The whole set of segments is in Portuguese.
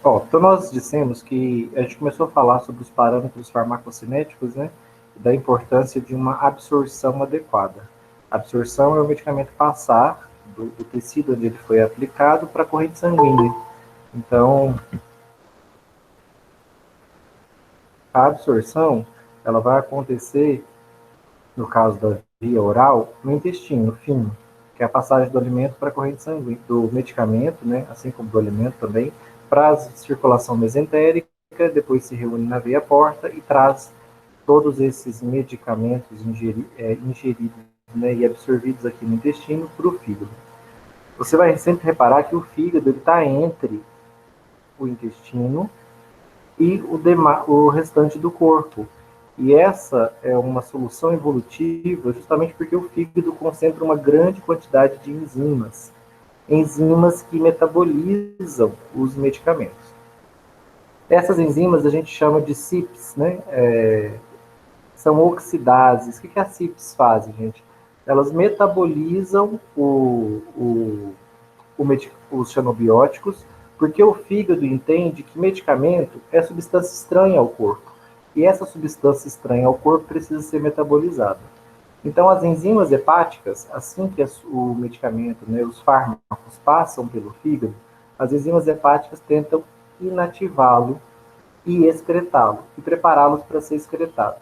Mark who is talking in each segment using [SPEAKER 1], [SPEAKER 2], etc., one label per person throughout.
[SPEAKER 1] Ó, então nós dissemos que a gente começou a falar sobre os parâmetros farmacocinéticos, né? Da importância de uma absorção adequada. A absorção é o medicamento passar do tecido onde ele foi aplicado para a corrente sanguínea. Então, a absorção, ela vai acontecer, no caso da via oral, no intestino fino, que é a passagem do alimento para a corrente sanguínea, do medicamento, né, assim como do alimento também, para a circulação mesentérica, depois se reúne na veia porta e traz todos esses medicamentos ingeridos, né, e absorvidos aqui no intestino para o fígado. Você vai sempre reparar que o fígado está entre o intestino e o restante do corpo. E essa é uma solução evolutiva justamente porque o fígado concentra uma grande quantidade de enzimas, enzimas que metabolizam os medicamentos. Essas enzimas a gente chama de CYPs, né? São oxidases. O que as CYPs fazem, gente? Elas metabolizam os xenobióticos, porque o fígado entende que medicamento é substância estranha ao corpo. E essa substância estranha ao corpo precisa ser metabolizada. Então, as enzimas hepáticas, assim que o medicamento, né, os fármacos passam pelo fígado, as enzimas hepáticas tentam inativá-lo e excretá-lo, e prepará-los para ser excretado.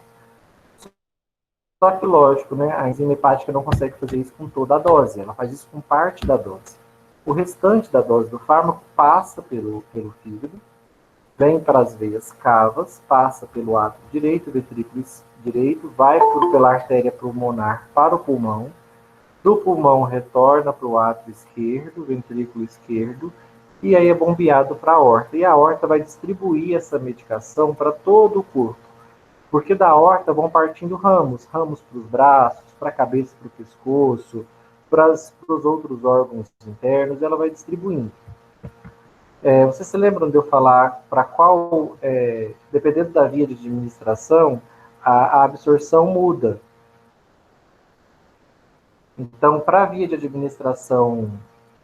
[SPEAKER 1] Só que, lógico, né, a enzima hepática não consegue fazer isso com toda a dose, ela faz isso com parte da dose. O restante da dose do fármaco passa pelo fígado, vem para as veias cavas, passa pelo átrio direito, ventrículo direito, vai pela artéria pulmonar para o pulmão, do pulmão retorna para o átrio esquerdo, ventrículo esquerdo, e aí é bombeado para a aorta. E a aorta vai distribuir essa medicação para todo o corpo. Porque da aorta vão partindo ramos para os braços, para a cabeça, para o pescoço, para os outros órgãos internos, ela vai distribuindo. Vocês se lembram de eu falar para qual, dependendo da via de administração, a absorção muda. Então, para a via de administração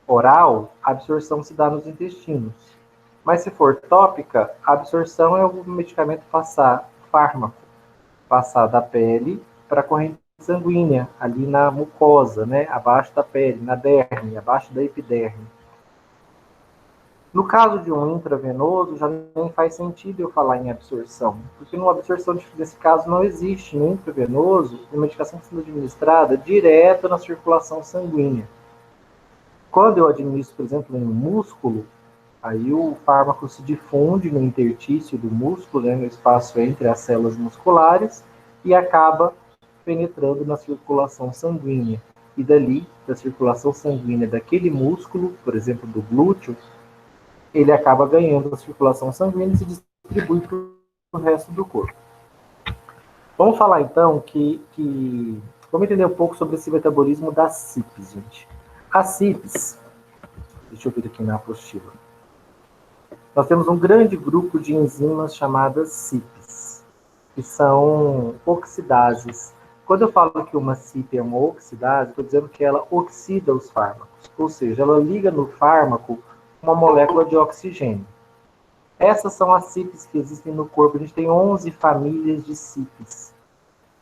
[SPEAKER 1] oral, a absorção se dá nos intestinos. Mas se for tópica, a absorção é o medicamento fármaco, passar da pele para a corrente sanguínea, ali na mucosa, né, abaixo da pele, na derme, abaixo da epiderme. No caso de um intravenoso, já nem faz sentido eu falar em absorção, porque numa absorção desse caso não existe no intravenoso uma medicação sendo administrada direto na circulação sanguínea. Quando eu administro, por exemplo, em um músculo, aí o fármaco se difunde no intertício do músculo, né, no espaço entre as células musculares, e acaba penetrando na circulação sanguínea. E dali, da circulação sanguínea daquele músculo, por exemplo, do glúteo, ele acaba ganhando a circulação sanguínea e se distribui para o resto do corpo. Vamos falar então vamos entender um pouco sobre esse metabolismo das CYPs, gente. As CYPs, deixa eu ver aqui na apostila. Nós temos um grande grupo de enzimas chamadas CYPs, que são oxidases. Quando eu falo que uma CYP é uma oxidase, estou dizendo que ela oxida os fármacos, ou seja, ela liga no fármaco uma molécula de oxigênio. Essas são as CYPs que existem no corpo. A gente tem 11 famílias de CYPs.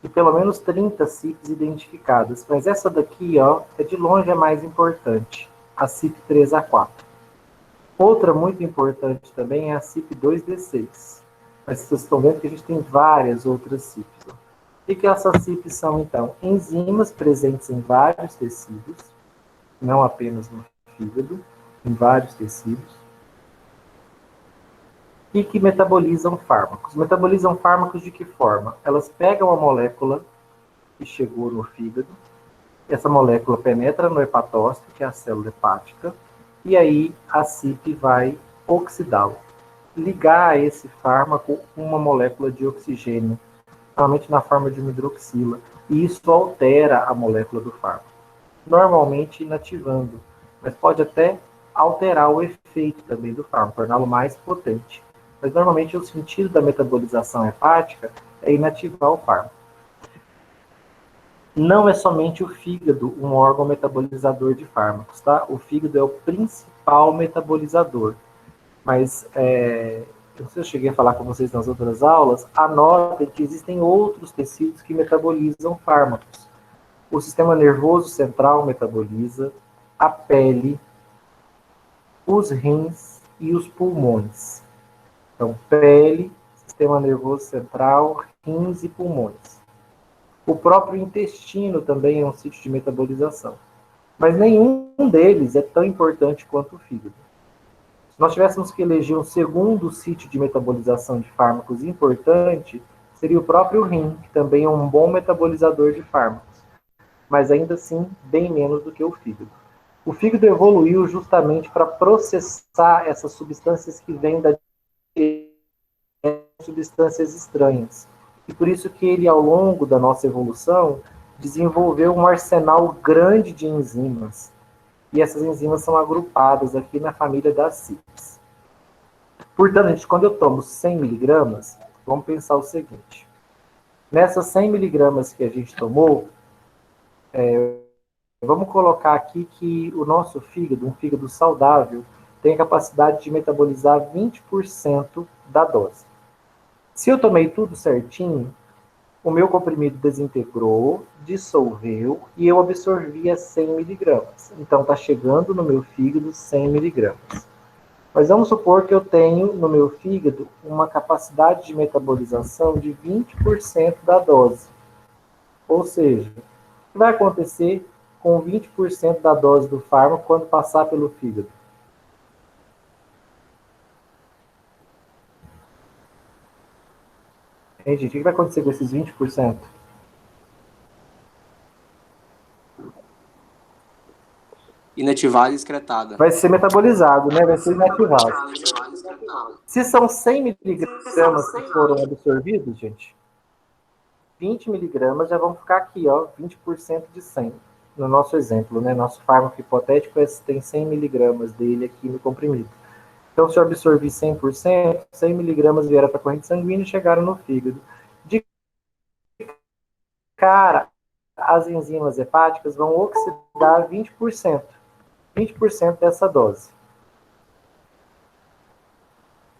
[SPEAKER 1] E pelo menos 30 CYPs identificadas. Mas essa daqui, ó, de longe a mais importante. A CYP3A4. Outra muito importante também é a CYP2D6. Mas vocês estão vendo que a gente tem várias outras CYPs. O que essas CYPs são, então? Enzimas presentes em vários tecidos, não apenas no fígado, em vários tecidos, e que metabolizam fármacos. Metabolizam fármacos de que forma? Elas pegam a molécula que chegou no fígado, essa molécula penetra no hepatócito, que é a célula hepática, e aí a CYP vai oxidá-lo, ligar a esse fármaco uma molécula de oxigênio, normalmente na forma de uma hidroxila, e isso altera a molécula do fármaco, normalmente inativando, mas pode até alterar o efeito também do fármaco, torná-lo mais potente. Mas normalmente o sentido da metabolização hepática é inativar o fármaco. Não é somente o fígado um órgão metabolizador de fármacos, tá? O fígado é o principal metabolizador. Mas, não sei se eu cheguei a falar com vocês nas outras aulas, anotem que existem outros tecidos que metabolizam fármacos. O sistema nervoso central metaboliza, a pele, os rins e os pulmões. Então, pele, sistema nervoso central, rins e pulmões. O próprio intestino também é um sítio de metabolização. Mas nenhum deles é tão importante quanto o fígado. Se nós tivéssemos que eleger um segundo sítio de metabolização de fármacos importante, seria o próprio rim, que também é um bom metabolizador de fármacos, mas ainda assim bem menos do que o fígado. O fígado evoluiu justamente para processar essas substâncias que vêm da substâncias estranhas. E por isso que ele, ao longo da nossa evolução, desenvolveu um arsenal grande de enzimas. E essas enzimas são agrupadas aqui na família das CYPs. Portanto, gente, quando eu tomo 100 miligramas, vamos pensar o seguinte. Nessas 100 miligramas que a gente tomou, vamos colocar aqui que o nosso fígado, um fígado saudável, tem a capacidade de metabolizar 20% da dose. Se eu tomei tudo certinho, o meu comprimido desintegrou, dissolveu e eu absorvi as 100 miligramas. Então, está chegando no meu fígado 100 miligramas. Mas vamos supor que eu tenho no meu fígado uma capacidade de metabolização de 20% da dose. Ou seja, o que vai acontecer com 20% da dose do fármaco quando passar pelo fígado? Hein, gente, o que vai acontecer com esses 20%?
[SPEAKER 2] Inativada e excretada.
[SPEAKER 1] Vai ser metabolizado, né? Vai ser inativado. Se são 100 miligramas que foram absorvidos, gente, 20 miligramas já vão ficar aqui, ó, 20% de 100. No nosso exemplo, né? Nosso fármaco hipotético tem 100 miligramas dele aqui no comprimido. Então, se eu absorvi 100%, 100 miligramas vieram para a corrente sanguínea e chegaram no fígado. De cara, as enzimas hepáticas vão oxidar 20%. 20% dessa dose.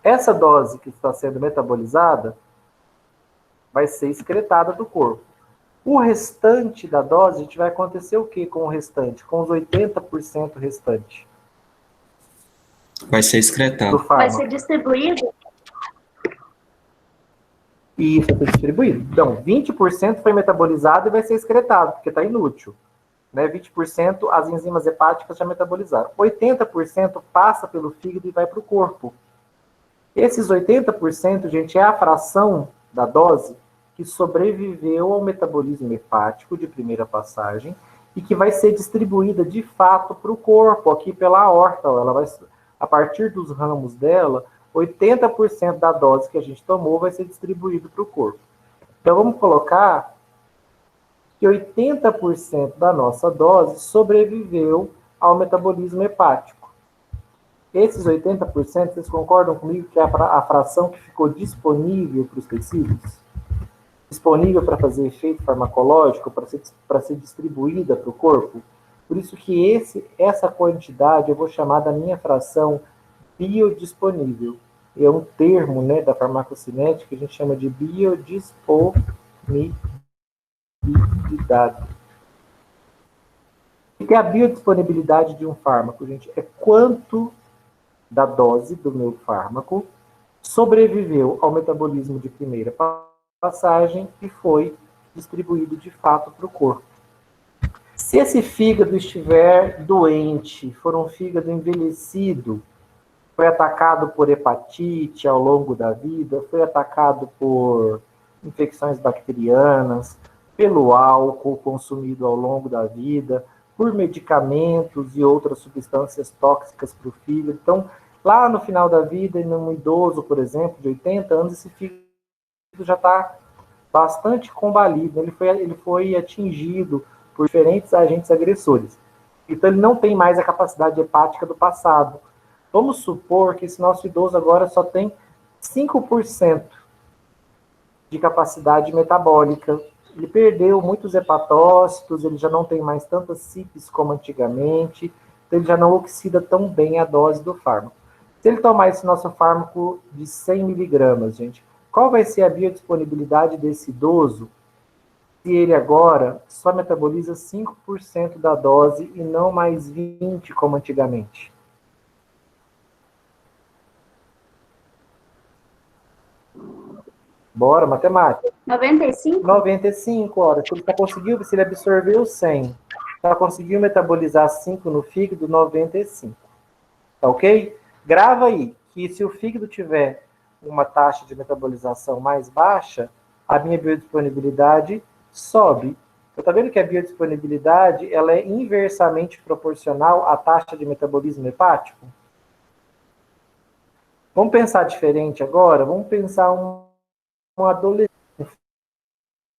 [SPEAKER 1] Essa dose que está sendo metabolizada vai ser excretada do corpo. O restante da dose, a gente vai acontecer o que com o restante? Com os 80% restante?
[SPEAKER 3] Vai ser excretado.
[SPEAKER 1] Do fármaco.
[SPEAKER 4] Vai ser distribuído?
[SPEAKER 1] E isso vai ser distribuído. Então, 20% foi metabolizado e vai ser excretado, porque está inútil. Né? 20% as enzimas hepáticas já metabolizaram. 80% passa pelo fígado e vai para o corpo. Esses 80%, gente, é a fração da dose que sobreviveu ao metabolismo hepático de primeira passagem e que vai ser distribuída de fato para o corpo, aqui pela aorta. Ela vai, a partir dos ramos dela, 80% da dose que a gente tomou vai ser distribuído para o corpo. Então, vamos colocar que 80% da nossa dose sobreviveu ao metabolismo hepático. Esses 80%, vocês concordam comigo que é a fração que ficou disponível para os tecidos? Disponível para fazer efeito farmacológico, para ser distribuída para o corpo? Por isso que essa quantidade eu vou chamar da minha fração biodisponível. É um termo, né, da farmacocinética que a gente chama de biodisponibilidade. O que é a biodisponibilidade de um fármaco, gente? É quanto da dose do meu fármaco sobreviveu ao metabolismo de primeira passagem e foi distribuído de fato para o corpo. Se esse fígado estiver doente, for um fígado envelhecido, foi atacado por hepatite ao longo da vida, foi atacado por infecções bacterianas, pelo álcool consumido ao longo da vida, por medicamentos e outras substâncias tóxicas para o fígado. Então, lá no final da vida, em um idoso, por exemplo, de 80 anos, esse fígado já está bastante combalido, ele foi atingido por diferentes agentes agressores. Então, ele não tem mais a capacidade hepática do passado. Vamos supor que esse nosso idoso agora só tem 5% de capacidade metabólica. Ele perdeu muitos hepatócitos, ele já não tem mais tantas CYPs como antigamente, então ele já não oxida tão bem a dose do fármaco. Se ele tomar esse nosso fármaco de 100 miligramas, gente, qual vai ser a biodisponibilidade desse idoso se ele agora só metaboliza 5% da dose e não mais 20% como antigamente? Bora, matemática.
[SPEAKER 4] 95?
[SPEAKER 1] 95 horas. Se ele só conseguiu, se ele absorveu 100, só conseguiu metabolizar 5 no fígado, 95. Tá ok? Grava aí que se o fígado tiver uma taxa de metabolização mais baixa, a minha biodisponibilidade sobe. Você está vendo que a biodisponibilidade ela é inversamente proporcional à taxa de metabolismo hepático? Vamos pensar diferente agora? Vamos pensar um adolescente, um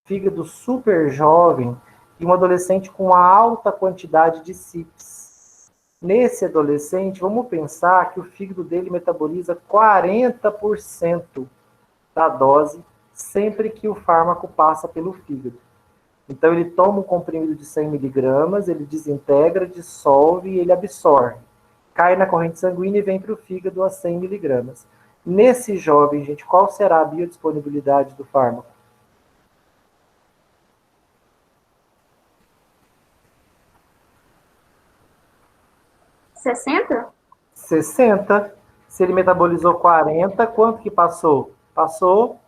[SPEAKER 1] fígado super jovem e um adolescente com uma alta quantidade de CIPs. Nesse adolescente, vamos pensar que o fígado dele metaboliza 40% da dose sempre que o fármaco passa pelo fígado. Então, ele toma um comprimido de 100 miligramas, ele desintegra, dissolve e ele absorve. Cai na corrente sanguínea e vem para o fígado a 100 miligramas. Nesse jovem, gente, qual será a biodisponibilidade do fármaco?
[SPEAKER 4] 60?
[SPEAKER 1] 60. Se ele metabolizou 40, quanto que passou? Passou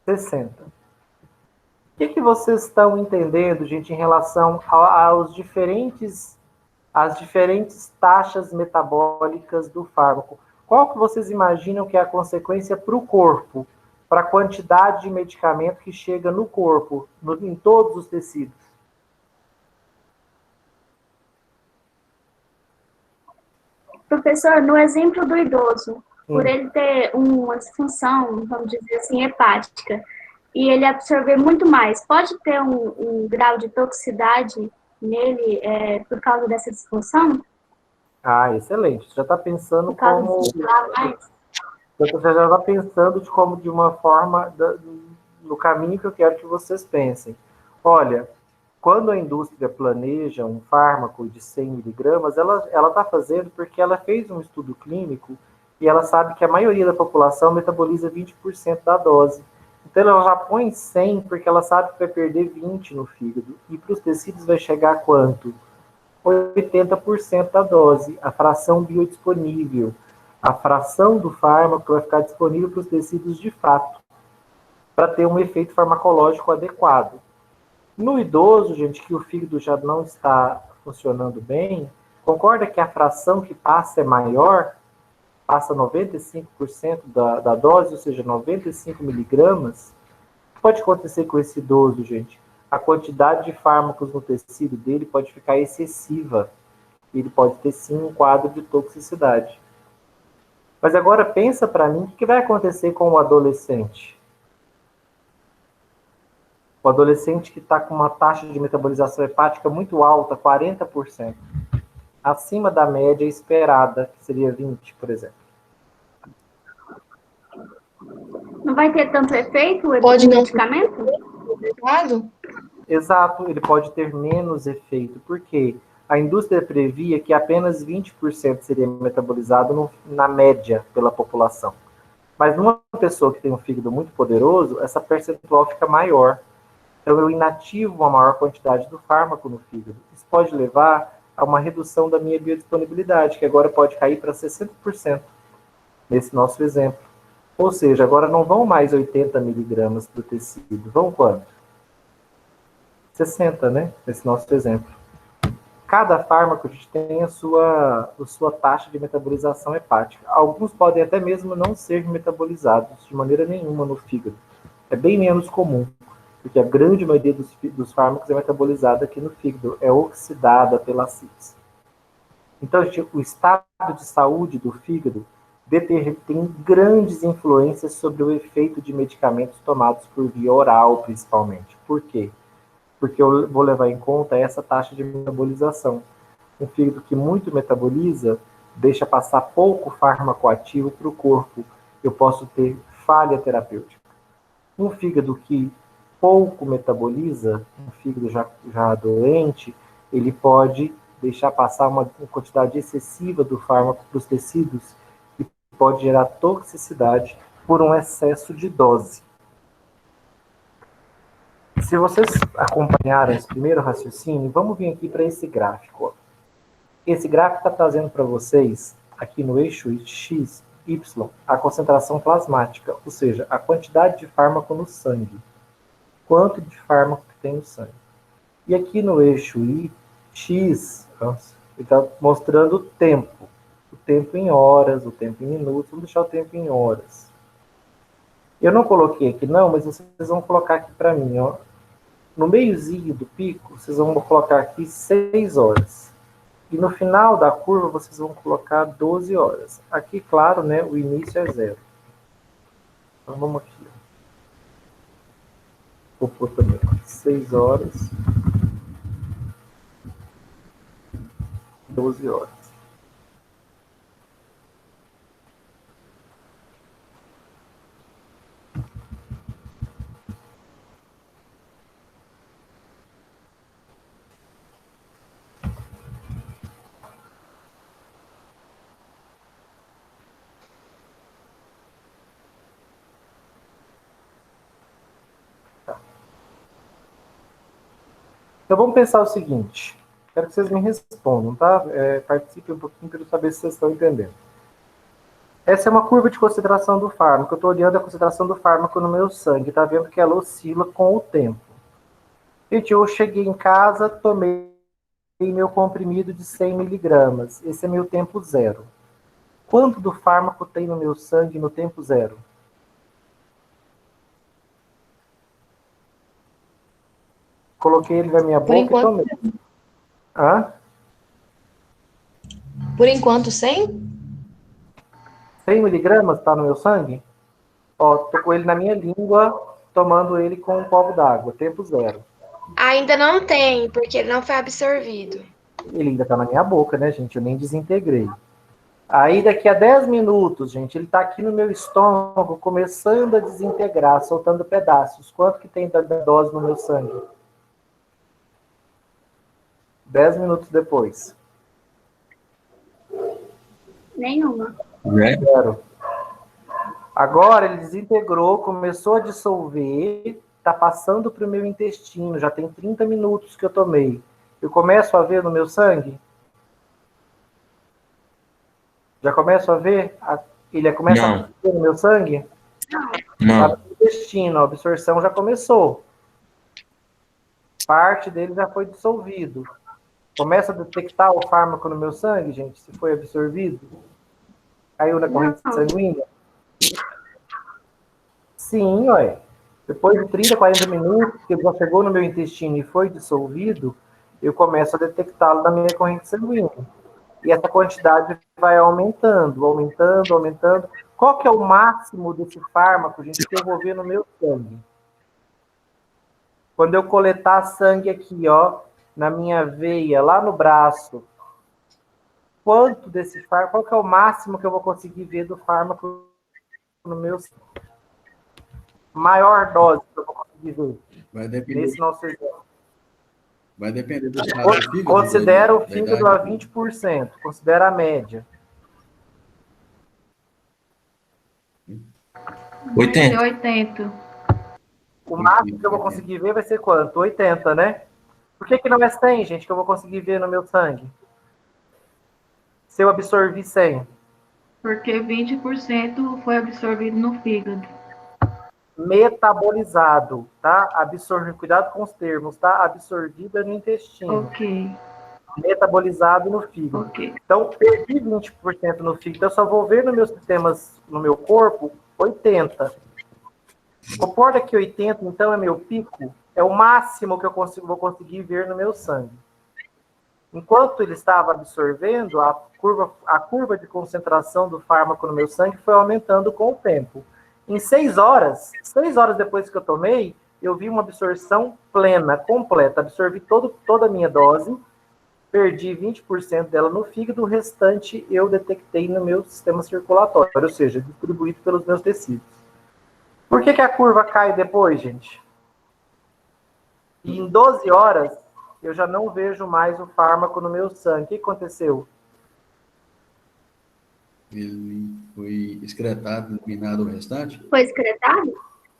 [SPEAKER 1] 60. O que vocês estão entendendo, gente, em relação às diferentes taxas metabólicas do fármaco? Qual que vocês imaginam que é a consequência para o corpo, para a quantidade de medicamento que chega no corpo, em todos os tecidos?
[SPEAKER 4] Professor, no exemplo do idoso, por ele ter uma disfunção, vamos dizer assim, hepática, e ele absorver muito mais, pode ter um grau de toxicidade nele por causa dessa disfunção?
[SPEAKER 1] Ah, excelente. Você já está pensando como...
[SPEAKER 4] Você já
[SPEAKER 1] está pensando de uma forma, no caminho que eu quero que vocês pensem. Olha, quando a indústria planeja um fármaco de 100 miligramas, ela está fazendo porque ela fez um estudo clínico e ela sabe que a maioria da população metaboliza 20% da dose. Então, ela já põe 100 porque ela sabe que vai perder 20 no fígado. E para os tecidos vai chegar a quanto? 80% da dose, a fração biodisponível. A fração do fármaco vai ficar disponível para os tecidos de fato, para ter um efeito farmacológico adequado. No idoso, gente, que o fígado já não está funcionando bem, concorda que a fração que passa é maior? Passa 95% da dose, ou seja, 95 miligramas. O que pode acontecer com esse idoso, gente? A quantidade de fármacos no tecido dele pode ficar excessiva. Ele pode ter, sim, um quadro de toxicidade. Mas agora pensa para mim, o que vai acontecer com o adolescente? O adolescente que está com uma taxa de metabolização hepática muito alta, 40%. Acima da média esperada, que seria 20%, por exemplo.
[SPEAKER 4] Não vai ter tanto efeito
[SPEAKER 5] Pode
[SPEAKER 4] o
[SPEAKER 5] não.
[SPEAKER 4] medicamento?
[SPEAKER 1] Exato, ele pode ter menos efeito. Por quê? A indústria previa que apenas 20% seria metabolizado na média pela população. Mas numa pessoa que tem um fígado muito poderoso, essa percentual fica maior. Então, eu inativo uma maior quantidade do fármaco no fígado. Isso pode levar a uma redução da minha biodisponibilidade, que agora pode cair para 60%, nesse nosso exemplo. Ou seja, agora não vão mais 80 miligramas para o tecido, vão quanto? 60, né? Nesse nosso exemplo. Cada fármaco tem a sua taxa de metabolização hepática. Alguns podem até mesmo não ser metabolizados de maneira nenhuma no fígado. É bem menos comum, porque a grande maioria dos fármacos é metabolizada aqui no fígado, é oxidada pela CIPS. Então, gente, o estado de saúde do fígado tem grandes influências sobre o efeito de medicamentos tomados por via oral, principalmente. Por quê? Porque eu vou levar em conta essa taxa de metabolização. Um fígado que muito metaboliza, deixa passar pouco fármaco ativo para o corpo. Eu posso ter falha terapêutica. Um fígado que pouco metaboliza, um fígado já doente, ele pode deixar passar uma quantidade excessiva do fármaco para os tecidos pode gerar toxicidade por um excesso de dose. Se vocês acompanharam esse primeiro raciocínio, vamos vir aqui para esse gráfico. Ó. Esse gráfico está trazendo para vocês, aqui no eixo X, Y, a concentração plasmática, ou seja, a quantidade de fármaco no sangue. Quanto de fármaco que tem no sangue. E aqui no eixo Y, X, ele está mostrando o tempo. O tempo em horas, o tempo em minutos. Vamos deixar o tempo em horas. Eu não coloquei aqui não, mas vocês vão colocar aqui para mim, ó. No meiozinho do pico, vocês vão colocar aqui 6 horas. E no final da curva, vocês vão colocar 12 horas. Aqui, claro, né, o início é 0. Então, vamos aqui. Vou pôr também 6 horas. 12 horas. Então, vamos pensar o seguinte. Quero que vocês me respondam, tá? Participem um pouquinho para eu saber se vocês estão entendendo. Essa é uma curva de concentração do fármaco. Eu estou olhando a concentração do fármaco no meu sangue. Está vendo que ela oscila com o tempo. Gente, eu cheguei em casa, tomei meu comprimido de 100 miligramas. Esse é meu tempo 0. Quanto do fármaco tem no meu sangue no tempo 0? Coloquei ele na minha boca e tomei. Hã?
[SPEAKER 5] Por enquanto, 100?
[SPEAKER 1] 100 miligramas está no meu sangue? Ó, tô com ele na minha língua, tomando ele com um copo d'água, tempo 0.
[SPEAKER 5] Ainda não tem, porque ele não foi absorvido.
[SPEAKER 1] Ele ainda está na minha boca, né, gente? Eu nem desintegrei. Aí, daqui a 10 minutos, gente, ele está aqui no meu estômago, começando a desintegrar, soltando pedaços. Quanto que tem da dose no meu sangue? 10 minutos depois.
[SPEAKER 4] Nenhuma.
[SPEAKER 1] 0. Agora ele desintegrou, começou a dissolver, está passando para o meu intestino, já tem 30 minutos que eu tomei. Eu começo a ver no meu sangue? Já começo a ver? Ele começa a ver no meu sangue?
[SPEAKER 3] Não.
[SPEAKER 1] Tá no intestino, a absorção já começou. Parte dele já foi dissolvido. Começa a detectar o fármaco no meu sangue, gente, se foi absorvido? Caiu na corrente sanguínea? Sim, olha. Depois de 30, 40 minutos, que ele já chegou no meu intestino e foi dissolvido, eu começo a detectá-lo na minha corrente sanguínea. E essa quantidade vai aumentando, aumentando, aumentando. Qual que é o máximo desse fármaco, gente, que eu vou ver no meu sangue? Quando eu coletar sangue aqui, ó, na minha veia, lá no braço, quanto desse fármaco, qual que é o máximo que eu vou conseguir ver do fármaco no meu sangue? Maior dose que eu vou conseguir ver.
[SPEAKER 6] Vai depender.
[SPEAKER 1] Nesse nosso exemplo.
[SPEAKER 6] Vai depender do estado do fígado.
[SPEAKER 1] Considera o fígado a 20%. Considera a média.
[SPEAKER 3] 80.
[SPEAKER 7] 80.
[SPEAKER 1] O máximo que eu vou conseguir ver vai ser quanto? 80, né? Por que não é 100, gente, que eu vou conseguir ver no meu sangue? Se eu absorvi 100.
[SPEAKER 7] Porque 20% foi absorvido no fígado.
[SPEAKER 1] Metabolizado, tá? Absorvido, cuidado com os termos, tá? Absorvida no intestino.
[SPEAKER 7] Ok.
[SPEAKER 1] Metabolizado no fígado.
[SPEAKER 7] Ok.
[SPEAKER 1] Então, perdi 20% no fígado, eu só vou ver nos meus sistemas, no meu corpo, 80. Concorda que 80, então, é meu pico? É o máximo que eu vou conseguir ver no meu sangue. Enquanto ele estava absorvendo, a curva de concentração do fármaco no meu sangue foi aumentando com o tempo. Em 6 horas depois que eu tomei, eu vi uma absorção plena, completa. Absorvi toda a minha dose, perdi 20% dela no fígado, o restante eu detectei no meu sistema circulatório, ou seja, distribuído pelos meus tecidos. Por que a curva cai depois, gente? E em 12 horas, eu já não vejo mais o fármaco no meu sangue. O que aconteceu?
[SPEAKER 6] Ele Foi excretado, eliminado o restante?
[SPEAKER 4] Foi excretado?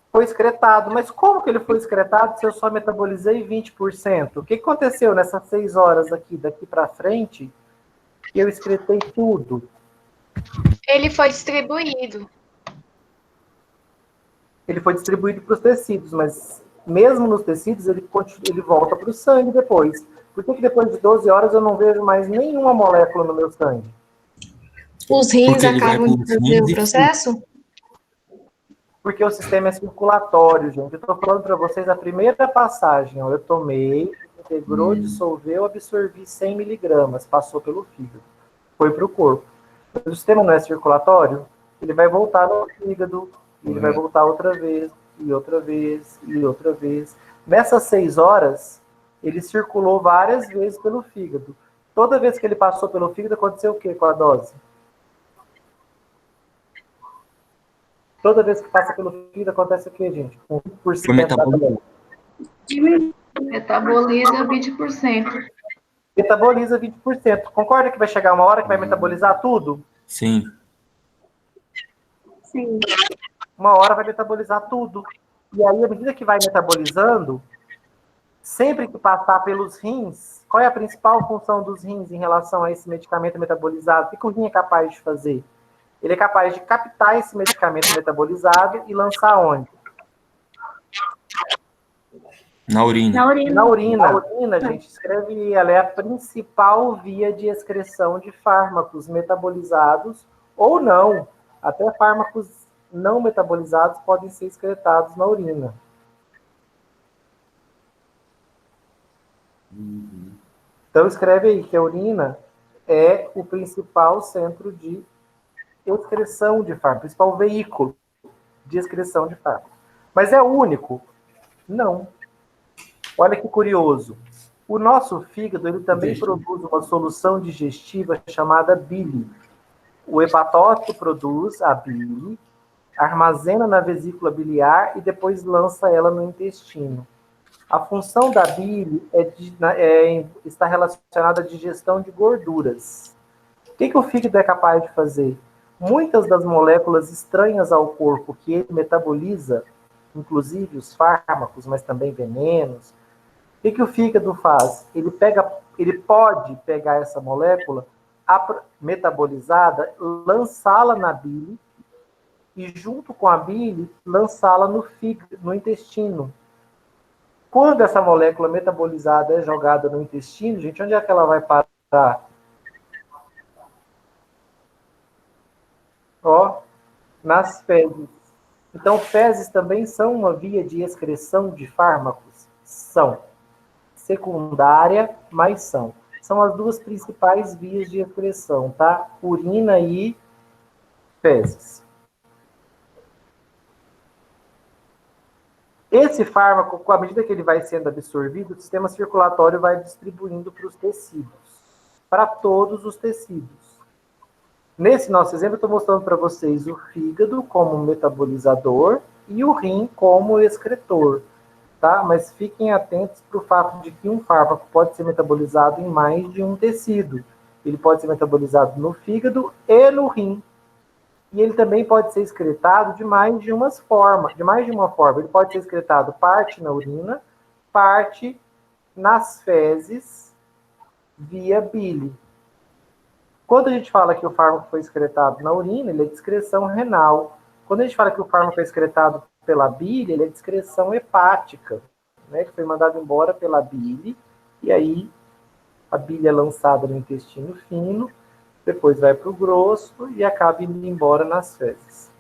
[SPEAKER 1] Foi excretado, mas como que ele foi excretado se eu só metabolizei 20%? O que aconteceu nessas 6 horas aqui, daqui para frente, que eu excretei tudo?
[SPEAKER 5] Ele foi distribuído.
[SPEAKER 1] Ele foi distribuído para os tecidos, mas mesmo nos tecidos, ele volta para o sangue depois. Por que depois de 12 horas eu não vejo mais nenhuma molécula no meu sangue?
[SPEAKER 8] Os rins
[SPEAKER 3] Porque ele vai
[SPEAKER 8] acabam de
[SPEAKER 3] pros
[SPEAKER 8] fazer
[SPEAKER 3] rins
[SPEAKER 8] o
[SPEAKER 3] e
[SPEAKER 8] processo?
[SPEAKER 1] Porque o sistema é circulatório, gente. Eu estou falando para vocês a primeira passagem. Ó, eu tomei, integrou, dissolveu, absorvi 100 miligramas, passou pelo fígado, foi para o corpo. O sistema não é circulatório, ele vai voltar no fígado, ele vai voltar outra vez, e outra vez, e outra vez. Nessas 6 horas, ele circulou várias vezes pelo fígado. Toda vez que ele passou pelo fígado, aconteceu o quê com a dose? Toda vez que passa pelo fígado, acontece o quê, gente? Com 1% da dose.
[SPEAKER 7] Metaboliza 20%.
[SPEAKER 1] Metaboliza 20%. Concorda que vai chegar uma hora que vai metabolizar tudo?
[SPEAKER 3] Sim.
[SPEAKER 4] Sim.
[SPEAKER 1] Uma hora vai metabolizar tudo. E aí, à medida que vai metabolizando, sempre que passar pelos rins, qual é a principal função dos rins em relação a esse medicamento metabolizado? O que o rim é capaz de fazer? Ele é capaz de captar esse medicamento metabolizado e lançar onde?
[SPEAKER 3] Na urina.
[SPEAKER 4] Na urina.
[SPEAKER 1] Na urina. A urina, a gente escreve, ela é a principal via de excreção de fármacos metabolizados ou não. Até fármacos não metabolizados podem ser excretados na urina. Então escreve aí que a urina é o principal centro de excreção de fármaco, principal veículo de excreção de fármaco. Mas é o único? Não. Olha que curioso. O nosso fígado ele também produz uma solução digestiva chamada bile. O hepatócito produz a bile, armazena na vesícula biliar e depois lança ela no intestino. A função da bile está relacionada à digestão de gorduras. O que o fígado é capaz de fazer? Muitas das moléculas estranhas ao corpo que ele metaboliza, inclusive os fármacos, mas também venenos, o que o fígado faz? Ele pode pegar essa molécula metabolizada, lançá-la na bile e, junto com a bile, lançá-la no fígado, no intestino. Quando essa molécula metabolizada é jogada no intestino, gente, onde é que ela vai parar? Ó, nas fezes. Então, fezes também são uma via de excreção de fármacos? São. Secundária, mas são. São as duas principais vias de excreção, tá? Urina e fezes. Esse fármaco, à medida que ele vai sendo absorvido, o sistema circulatório vai distribuindo para os tecidos. Para todos os tecidos. Nesse nosso exemplo, eu estou mostrando para vocês o fígado como metabolizador e o rim como excretor, tá? Mas fiquem atentos para o fato de que um fármaco pode ser metabolizado em mais de um tecido. Ele pode ser metabolizado no fígado e no rim. E ele também pode ser excretado de mais de uma forma. Ele pode ser excretado parte na urina, parte nas fezes, via bile. Quando a gente fala que o fármaco foi excretado na urina, ele é de excreção renal. Quando a gente fala que o fármaco é excretado pela bile, ele é de excreção hepática, né? Que foi mandado embora pela bile, e aí a bile é lançada no intestino fino, depois vai para o grosso e acaba indo embora nas fezes.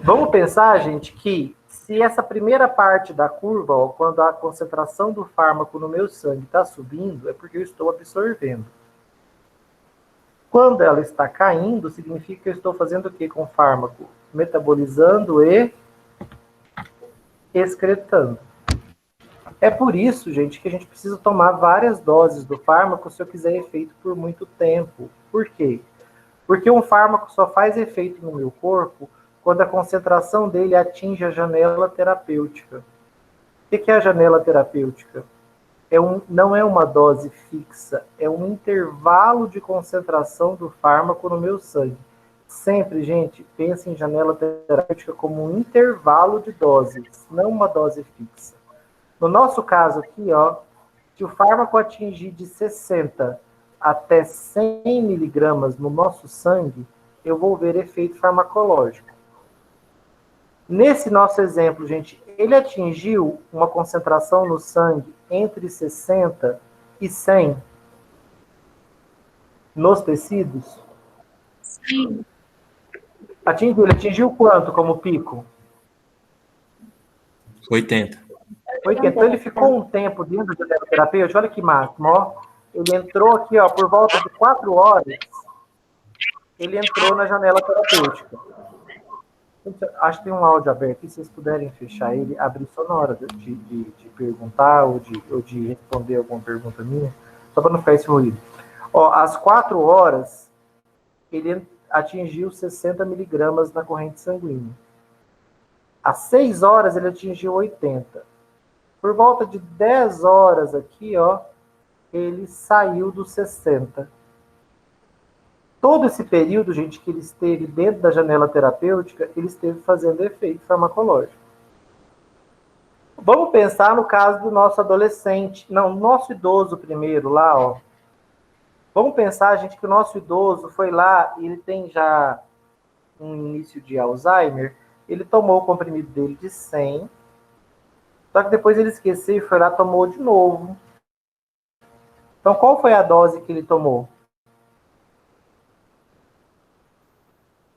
[SPEAKER 1] Vamos pensar, gente, que se essa primeira parte da curva, ó, quando a concentração do fármaco no meu sangue está subindo, é porque eu estou absorvendo. Quando ela está caindo, significa que eu estou fazendo o que com o fármaco? Metabolizando e excretando. É por isso, gente, que a gente precisa tomar várias doses do fármaco se eu quiser efeito por muito tempo. Por quê? Porque um fármaco só faz efeito no meu corpo quando a concentração dele atinge a janela terapêutica. O que é a janela terapêutica? não é uma dose fixa, é um intervalo de concentração do fármaco no meu sangue. Sempre, gente, pense em janela terapêutica como um intervalo de doses, não uma dose fixa. No nosso caso aqui, ó, se o fármaco atingir de 60 até 100 miligramas no nosso sangue, eu vou ver efeito farmacológico. Nesse nosso exemplo, gente, ele atingiu uma concentração no sangue entre 60 e 100 nos tecidos?
[SPEAKER 4] Sim.
[SPEAKER 1] Ele atingiu quanto como pico?
[SPEAKER 3] 80.
[SPEAKER 1] 80. Então ele ficou um tempo dentro da terapêutica, olha que máximo, ó. Ele entrou aqui, ó, por volta de 4 horas, ele entrou na janela terapêutica. Acho que tem um áudio aberto, se vocês puderem fechar ele, abrir só na hora de perguntar ou de responder alguma pergunta minha, só para não ficar esse ruído. Ó, às 4 horas, ele atingiu 60 miligramas na corrente sanguínea. Às 6 horas, ele atingiu 80. Por volta de 10 horas aqui, ó, ele saiu dos 60. Todo esse período, gente, que ele esteve dentro da janela terapêutica, ele esteve fazendo efeito farmacológico. Vamos pensar no caso do nosso adolescente, não, nosso idoso primeiro, lá, ó. Vamos pensar, gente, que o nosso idoso foi lá e ele tem já um início de Alzheimer, ele tomou o comprimido dele de 100, só que depois ele esqueceu e foi lá e tomou de novo. Então, qual foi a dose que ele tomou?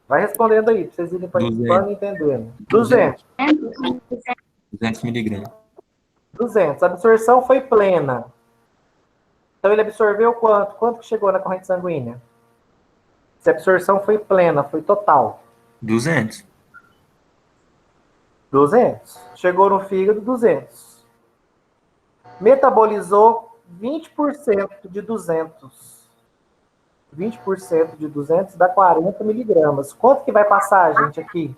[SPEAKER 1] Vai respondendo aí, para vocês irem participando e entendendo. 200.
[SPEAKER 3] 200 miligramas.
[SPEAKER 1] 200. A absorção foi plena. Então, ele absorveu quanto? Quanto que chegou na corrente sanguínea? Se a absorção foi plena, foi total.
[SPEAKER 3] 200.
[SPEAKER 1] 200. Chegou no fígado, 200. Metabolizou 20% de 200. 20% de 200 dá 40 miligramas. Quanto que vai passar, gente, aqui?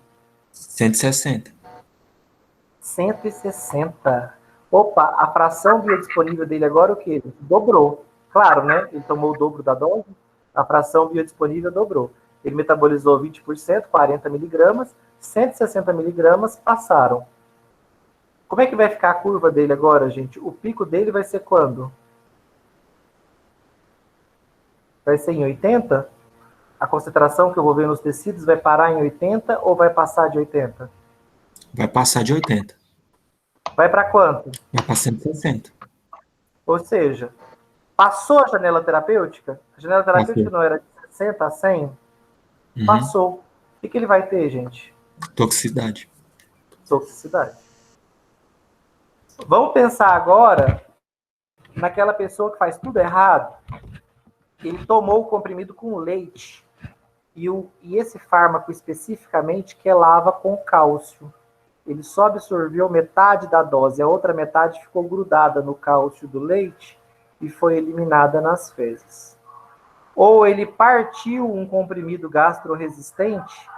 [SPEAKER 3] 160.
[SPEAKER 1] 160. Opa, a fração biodisponível dele agora o quê? Dobrou. Claro, né? Ele tomou o dobro da dose, a fração biodisponível dobrou. Ele metabolizou 20%, 40 miligramas, 160 miligramas passaram. Como é que vai ficar a curva dele agora, gente? O pico dele vai ser quando? Vai ser em 80? A concentração que eu vou ver nos tecidos vai parar em 80 ou vai passar de 80?
[SPEAKER 3] Vai passar de 80.
[SPEAKER 1] Vai para quanto?
[SPEAKER 3] Vai para 160.
[SPEAKER 1] Ou seja, passou a janela terapêutica? A janela terapêutica não era de 60 a 100? Passou. O que ele vai ter, gente?
[SPEAKER 3] Toxicidade.
[SPEAKER 1] Toxicidade. Vamos pensar agora naquela pessoa que faz tudo errado. Ele tomou o comprimido com leite. E esse fármaco especificamente quelava com cálcio. Ele só absorveu metade da dose. A outra metade ficou grudada no cálcio do leite e foi eliminada nas fezes. Ou ele partiu um comprimido gastroresistente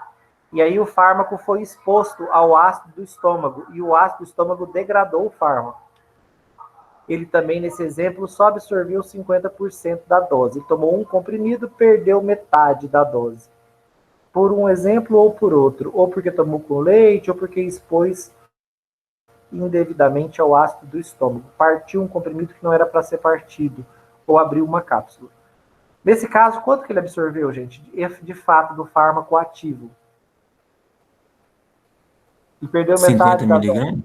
[SPEAKER 1] e aí o fármaco foi exposto ao ácido do estômago e o ácido do estômago degradou o fármaco. Ele também, nesse exemplo, só absorveu 50% da dose. Ele tomou um comprimido, perdeu metade da dose. Por um exemplo ou por outro. Ou porque tomou com leite, ou porque expôs indevidamente ao ácido do estômago. Partiu um comprimido que não era para ser partido. Ou abriu uma cápsula. Nesse caso, quanto que ele absorveu, gente? De fato, do fármaco ativo. E perdeu metade da dose.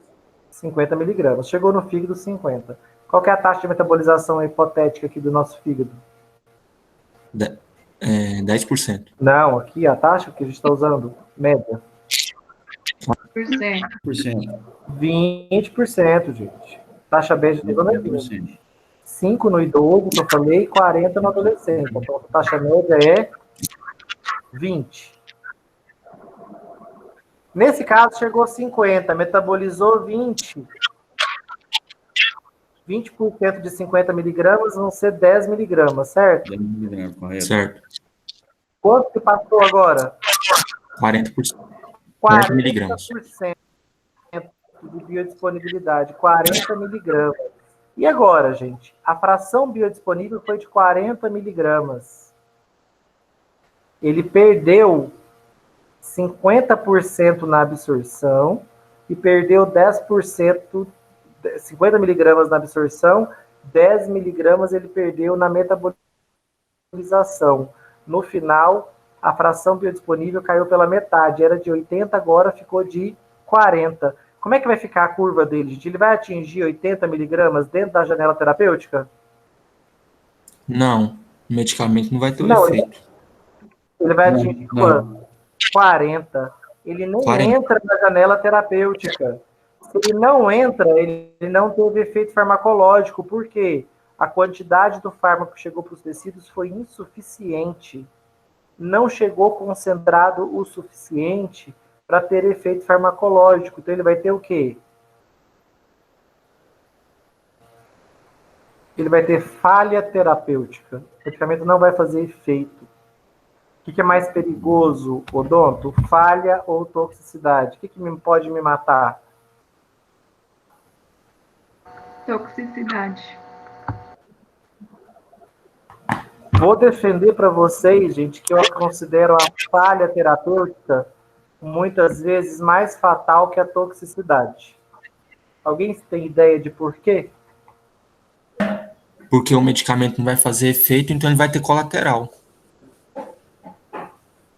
[SPEAKER 1] 50 miligramas. Chegou no fígado, 50. Qual que é a taxa de metabolização hipotética aqui do nosso fígado?
[SPEAKER 3] 10%.
[SPEAKER 1] Não, aqui a taxa que a gente está usando, média. 20%, gente. Taxa média do é 20%. 5 no idoso, que eu falei, 40 no adolescente. Então, a taxa média é 20. Nesse caso, chegou a 50, metabolizou 20. 20% de 50 miligramas vão ser 10 miligramas, certo?
[SPEAKER 6] 10 miligramas, correto.
[SPEAKER 3] Certo.
[SPEAKER 1] Quanto que passou agora?
[SPEAKER 3] 40%. 40 miligramas.
[SPEAKER 1] 40% de biodisponibilidade, 40 miligramas. E agora, gente? A fração biodisponível foi de 40 miligramas. Ele perdeu 50% na absorção e perdeu 10%, 50 miligramas na absorção, 10 miligramas ele perdeu na metabolização. No final, a fração biodisponível caiu pela metade. Era de 80, agora ficou de 40. Como é que vai ficar a curva dele, gente? Ele vai atingir 80 miligramas dentro da janela terapêutica?
[SPEAKER 3] Não, o medicamento não vai ter o
[SPEAKER 1] Não,
[SPEAKER 3] efeito.
[SPEAKER 1] Ele vai atingir quanto? 40. Ele nem
[SPEAKER 3] 40.
[SPEAKER 1] entra na janela terapêutica. Se ele não entra, ele não teve efeito farmacológico. Por quê? A quantidade do fármaco que chegou para os tecidos foi insuficiente. Não chegou concentrado o suficiente para ter efeito farmacológico. Então ele vai ter o quê? Ele vai ter falha terapêutica. O medicamento não vai fazer efeito. O que é mais perigoso, odonto? Falha ou toxicidade? O que pode me matar?
[SPEAKER 7] Toxicidade.
[SPEAKER 1] Vou defender para vocês, gente, que eu considero a falha terapêutica muitas vezes mais fatal que a toxicidade. Alguém tem ideia de por quê?
[SPEAKER 3] Porque o medicamento não vai fazer efeito, então ele vai ter colateral.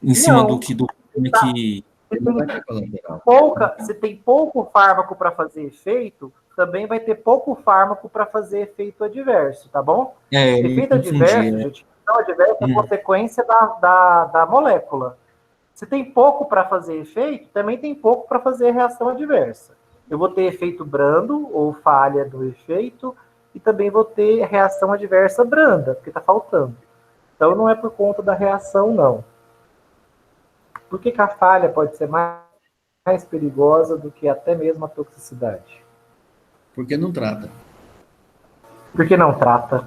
[SPEAKER 3] Em cima
[SPEAKER 1] Não.
[SPEAKER 3] do que
[SPEAKER 1] Se tem pouco fármaco para fazer efeito, também vai ter pouco fármaco para fazer efeito adverso, tá bom? Efeito adverso, gente, efeito adverso é consequência da molécula. Se tem pouco para fazer efeito, também tem pouco para fazer reação adversa. Eu vou ter efeito brando, ou falha do efeito, e também vou ter reação adversa branda, porque está faltando. Então não é por conta da reação, não. Por que a falha pode ser mais perigosa do que até mesmo a toxicidade?
[SPEAKER 6] Porque não trata.
[SPEAKER 1] Porque não trata.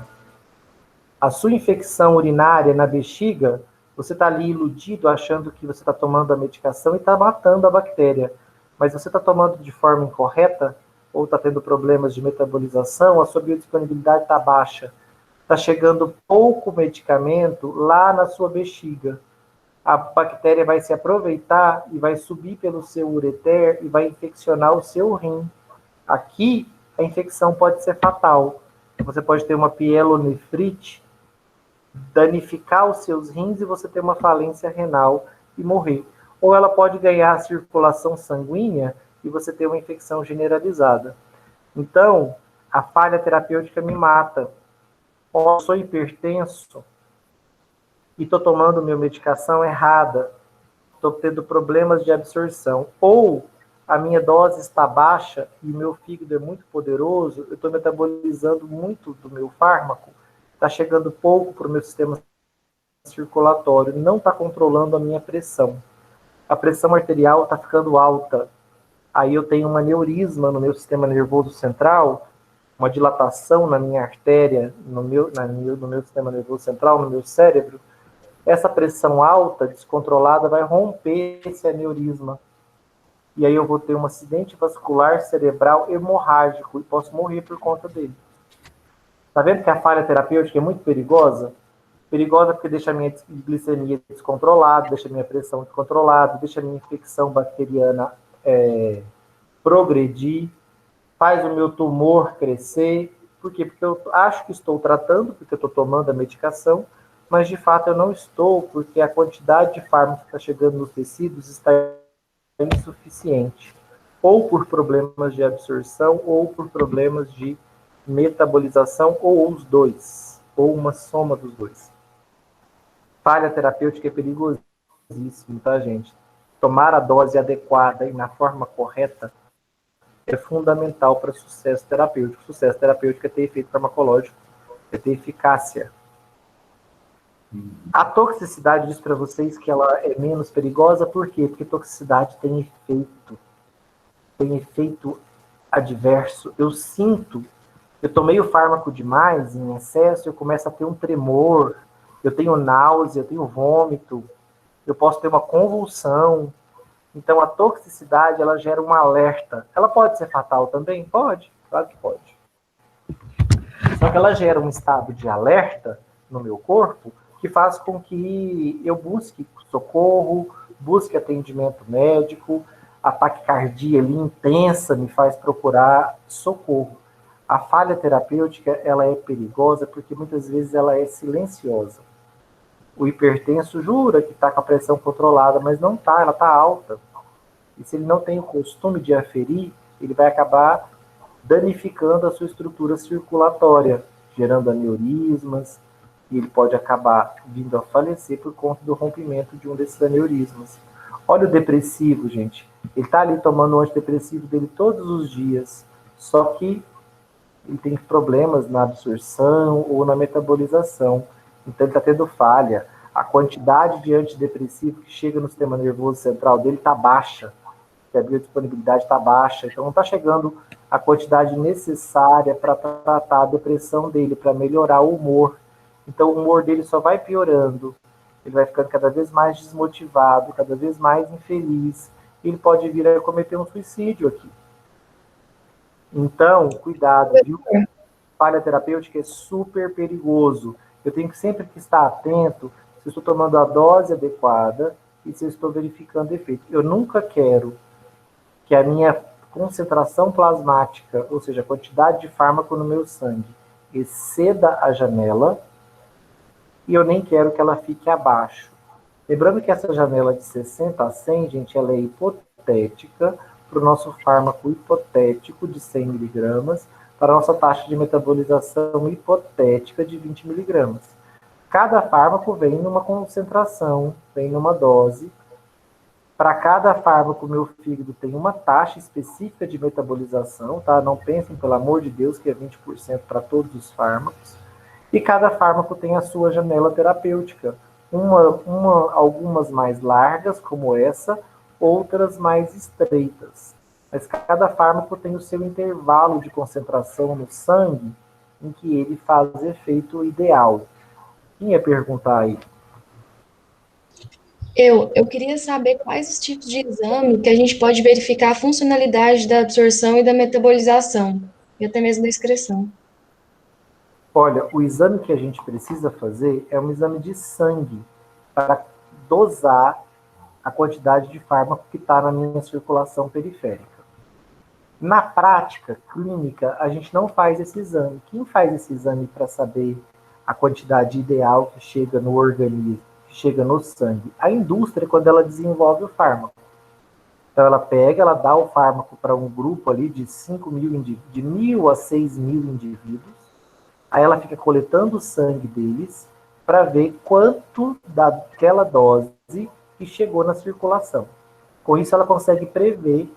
[SPEAKER 1] A sua infecção urinária na bexiga, você está ali iludido, achando que você está tomando a medicação e está matando a bactéria. Mas você está tomando de forma incorreta, ou está tendo problemas de metabolização, a sua biodisponibilidade está baixa. Está chegando pouco medicamento lá na sua bexiga. A bactéria vai se aproveitar e vai subir pelo seu ureter e vai infeccionar o seu rim. Aqui, a infecção pode ser fatal. Você pode ter uma pielonefrite, danificar os seus rins e você ter uma falência renal e morrer. Ou ela pode ganhar circulação sanguínea e você ter uma infecção generalizada. Então, a falha terapêutica me mata. Eu sou hipertenso e estou tomando minha medicação errada. Estou tendo problemas de absorção. Ou a minha dose está baixa e o meu fígado é muito poderoso, eu estou metabolizando muito do meu fármaco, está chegando pouco para o meu sistema circulatório, não está controlando a minha pressão. A pressão arterial está ficando alta. Aí eu tenho um aneurisma no meu sistema nervoso central, uma dilatação na minha artéria, no meu sistema nervoso central, no meu cérebro. Essa pressão alta, descontrolada, vai romper esse aneurisma. E aí eu vou ter um acidente vascular cerebral hemorrágico e posso morrer por conta dele. Tá vendo que a falha terapêutica é muito perigosa? Perigosa porque deixa a minha glicemia descontrolada, deixa a minha pressão descontrolada, deixa a minha infecção bacteriana progredir, faz o meu tumor crescer. Por quê? Porque eu acho que estou tratando, porque eu estou tomando a medicação, mas de fato eu não estou, porque a quantidade de fármaco que está chegando nos tecidos está insuficiente. Ou por problemas de absorção, ou por problemas de metabolização, ou os dois, ou uma soma dos dois. Falha terapêutica é perigosíssimo, tá, gente? Tomar a dose adequada e na forma correta é fundamental para sucesso terapêutico. Sucesso terapêutico é ter efeito farmacológico, é ter eficácia. A toxicidade diz para vocês que ela é menos perigosa, por quê? Porque toxicidade tem efeito adverso. Eu sinto, eu tomei o fármaco demais, em excesso, eu começo a ter um tremor, eu tenho náusea, eu tenho vômito, eu posso ter uma convulsão. Então, a toxicidade, ela gera um alerta. Ela pode ser fatal também? Pode, claro que pode. Só que ela gera um estado de alerta no meu corpo que faz com que eu busque socorro, busque atendimento médico, a taquicardia ali intensa me faz procurar socorro. A falha terapêutica, ela é perigosa porque muitas vezes ela é silenciosa. O hipertenso jura que está com a pressão controlada, mas não está, ela está alta. E se ele não tem o costume de aferir, ele vai acabar danificando a sua estrutura circulatória, gerando aneurismas, e ele pode acabar vindo a falecer por conta do rompimento de um desses aneurismas. Olha o depressivo, gente. Ele está ali tomando o antidepressivo dele todos os dias, só que ele tem problemas na absorção ou na metabolização. Então ele está tendo falha. A quantidade de antidepressivo que chega no sistema nervoso central dele está baixa, a biodisponibilidade está baixa, então não está chegando a quantidade necessária para tratar a depressão dele, para melhorar o humor. Então o humor dele só vai piorando, ele vai ficando cada vez mais desmotivado, cada vez mais infeliz, e ele pode vir a cometer um suicídio aqui. Então, cuidado, viu? Falha terapêutica é super perigoso. Eu tenho que sempre que estar atento se eu estou tomando a dose adequada e se eu estou verificando efeito. Eu nunca quero que a minha concentração plasmática, ou seja, a quantidade de fármaco no meu sangue, exceda a janela, e eu nem quero que ela fique abaixo. Lembrando que essa janela de 60 a 100, gente, ela é hipotética para o nosso fármaco hipotético de 100 miligramas, para a nossa taxa de metabolização hipotética de 20 miligramas. Cada fármaco vem numa concentração, vem numa dose. Para cada fármaco, meu fígado tem uma taxa específica de metabolização, tá? Não pensem, pelo amor de Deus, que é 20% para todos os fármacos. E cada fármaco tem a sua janela terapêutica. Algumas mais largas, como essa, outras mais estreitas. Mas cada fármaco tem o seu intervalo de concentração no sangue em que ele faz efeito ideal. Quem ia perguntar aí?
[SPEAKER 8] Eu queria saber quais os tipos de exame que a gente pode verificar a funcionalidade da absorção e da metabolização, e até mesmo da excreção.
[SPEAKER 1] Olha, o exame que a gente precisa fazer é um exame de sangue para dosar a quantidade de fármaco que está na minha circulação periférica. Na prática clínica, a gente não faz esse exame. Quem faz esse exame para saber a quantidade ideal que chega no organismo, que chega no sangue? A indústria, quando ela desenvolve o fármaco. Então, ela dá o fármaco para um grupo ali de 1.000 a 6.000 indivíduos. Aí ela fica coletando o sangue deles para ver quanto daquela dose que chegou na circulação. Com isso, ela consegue prever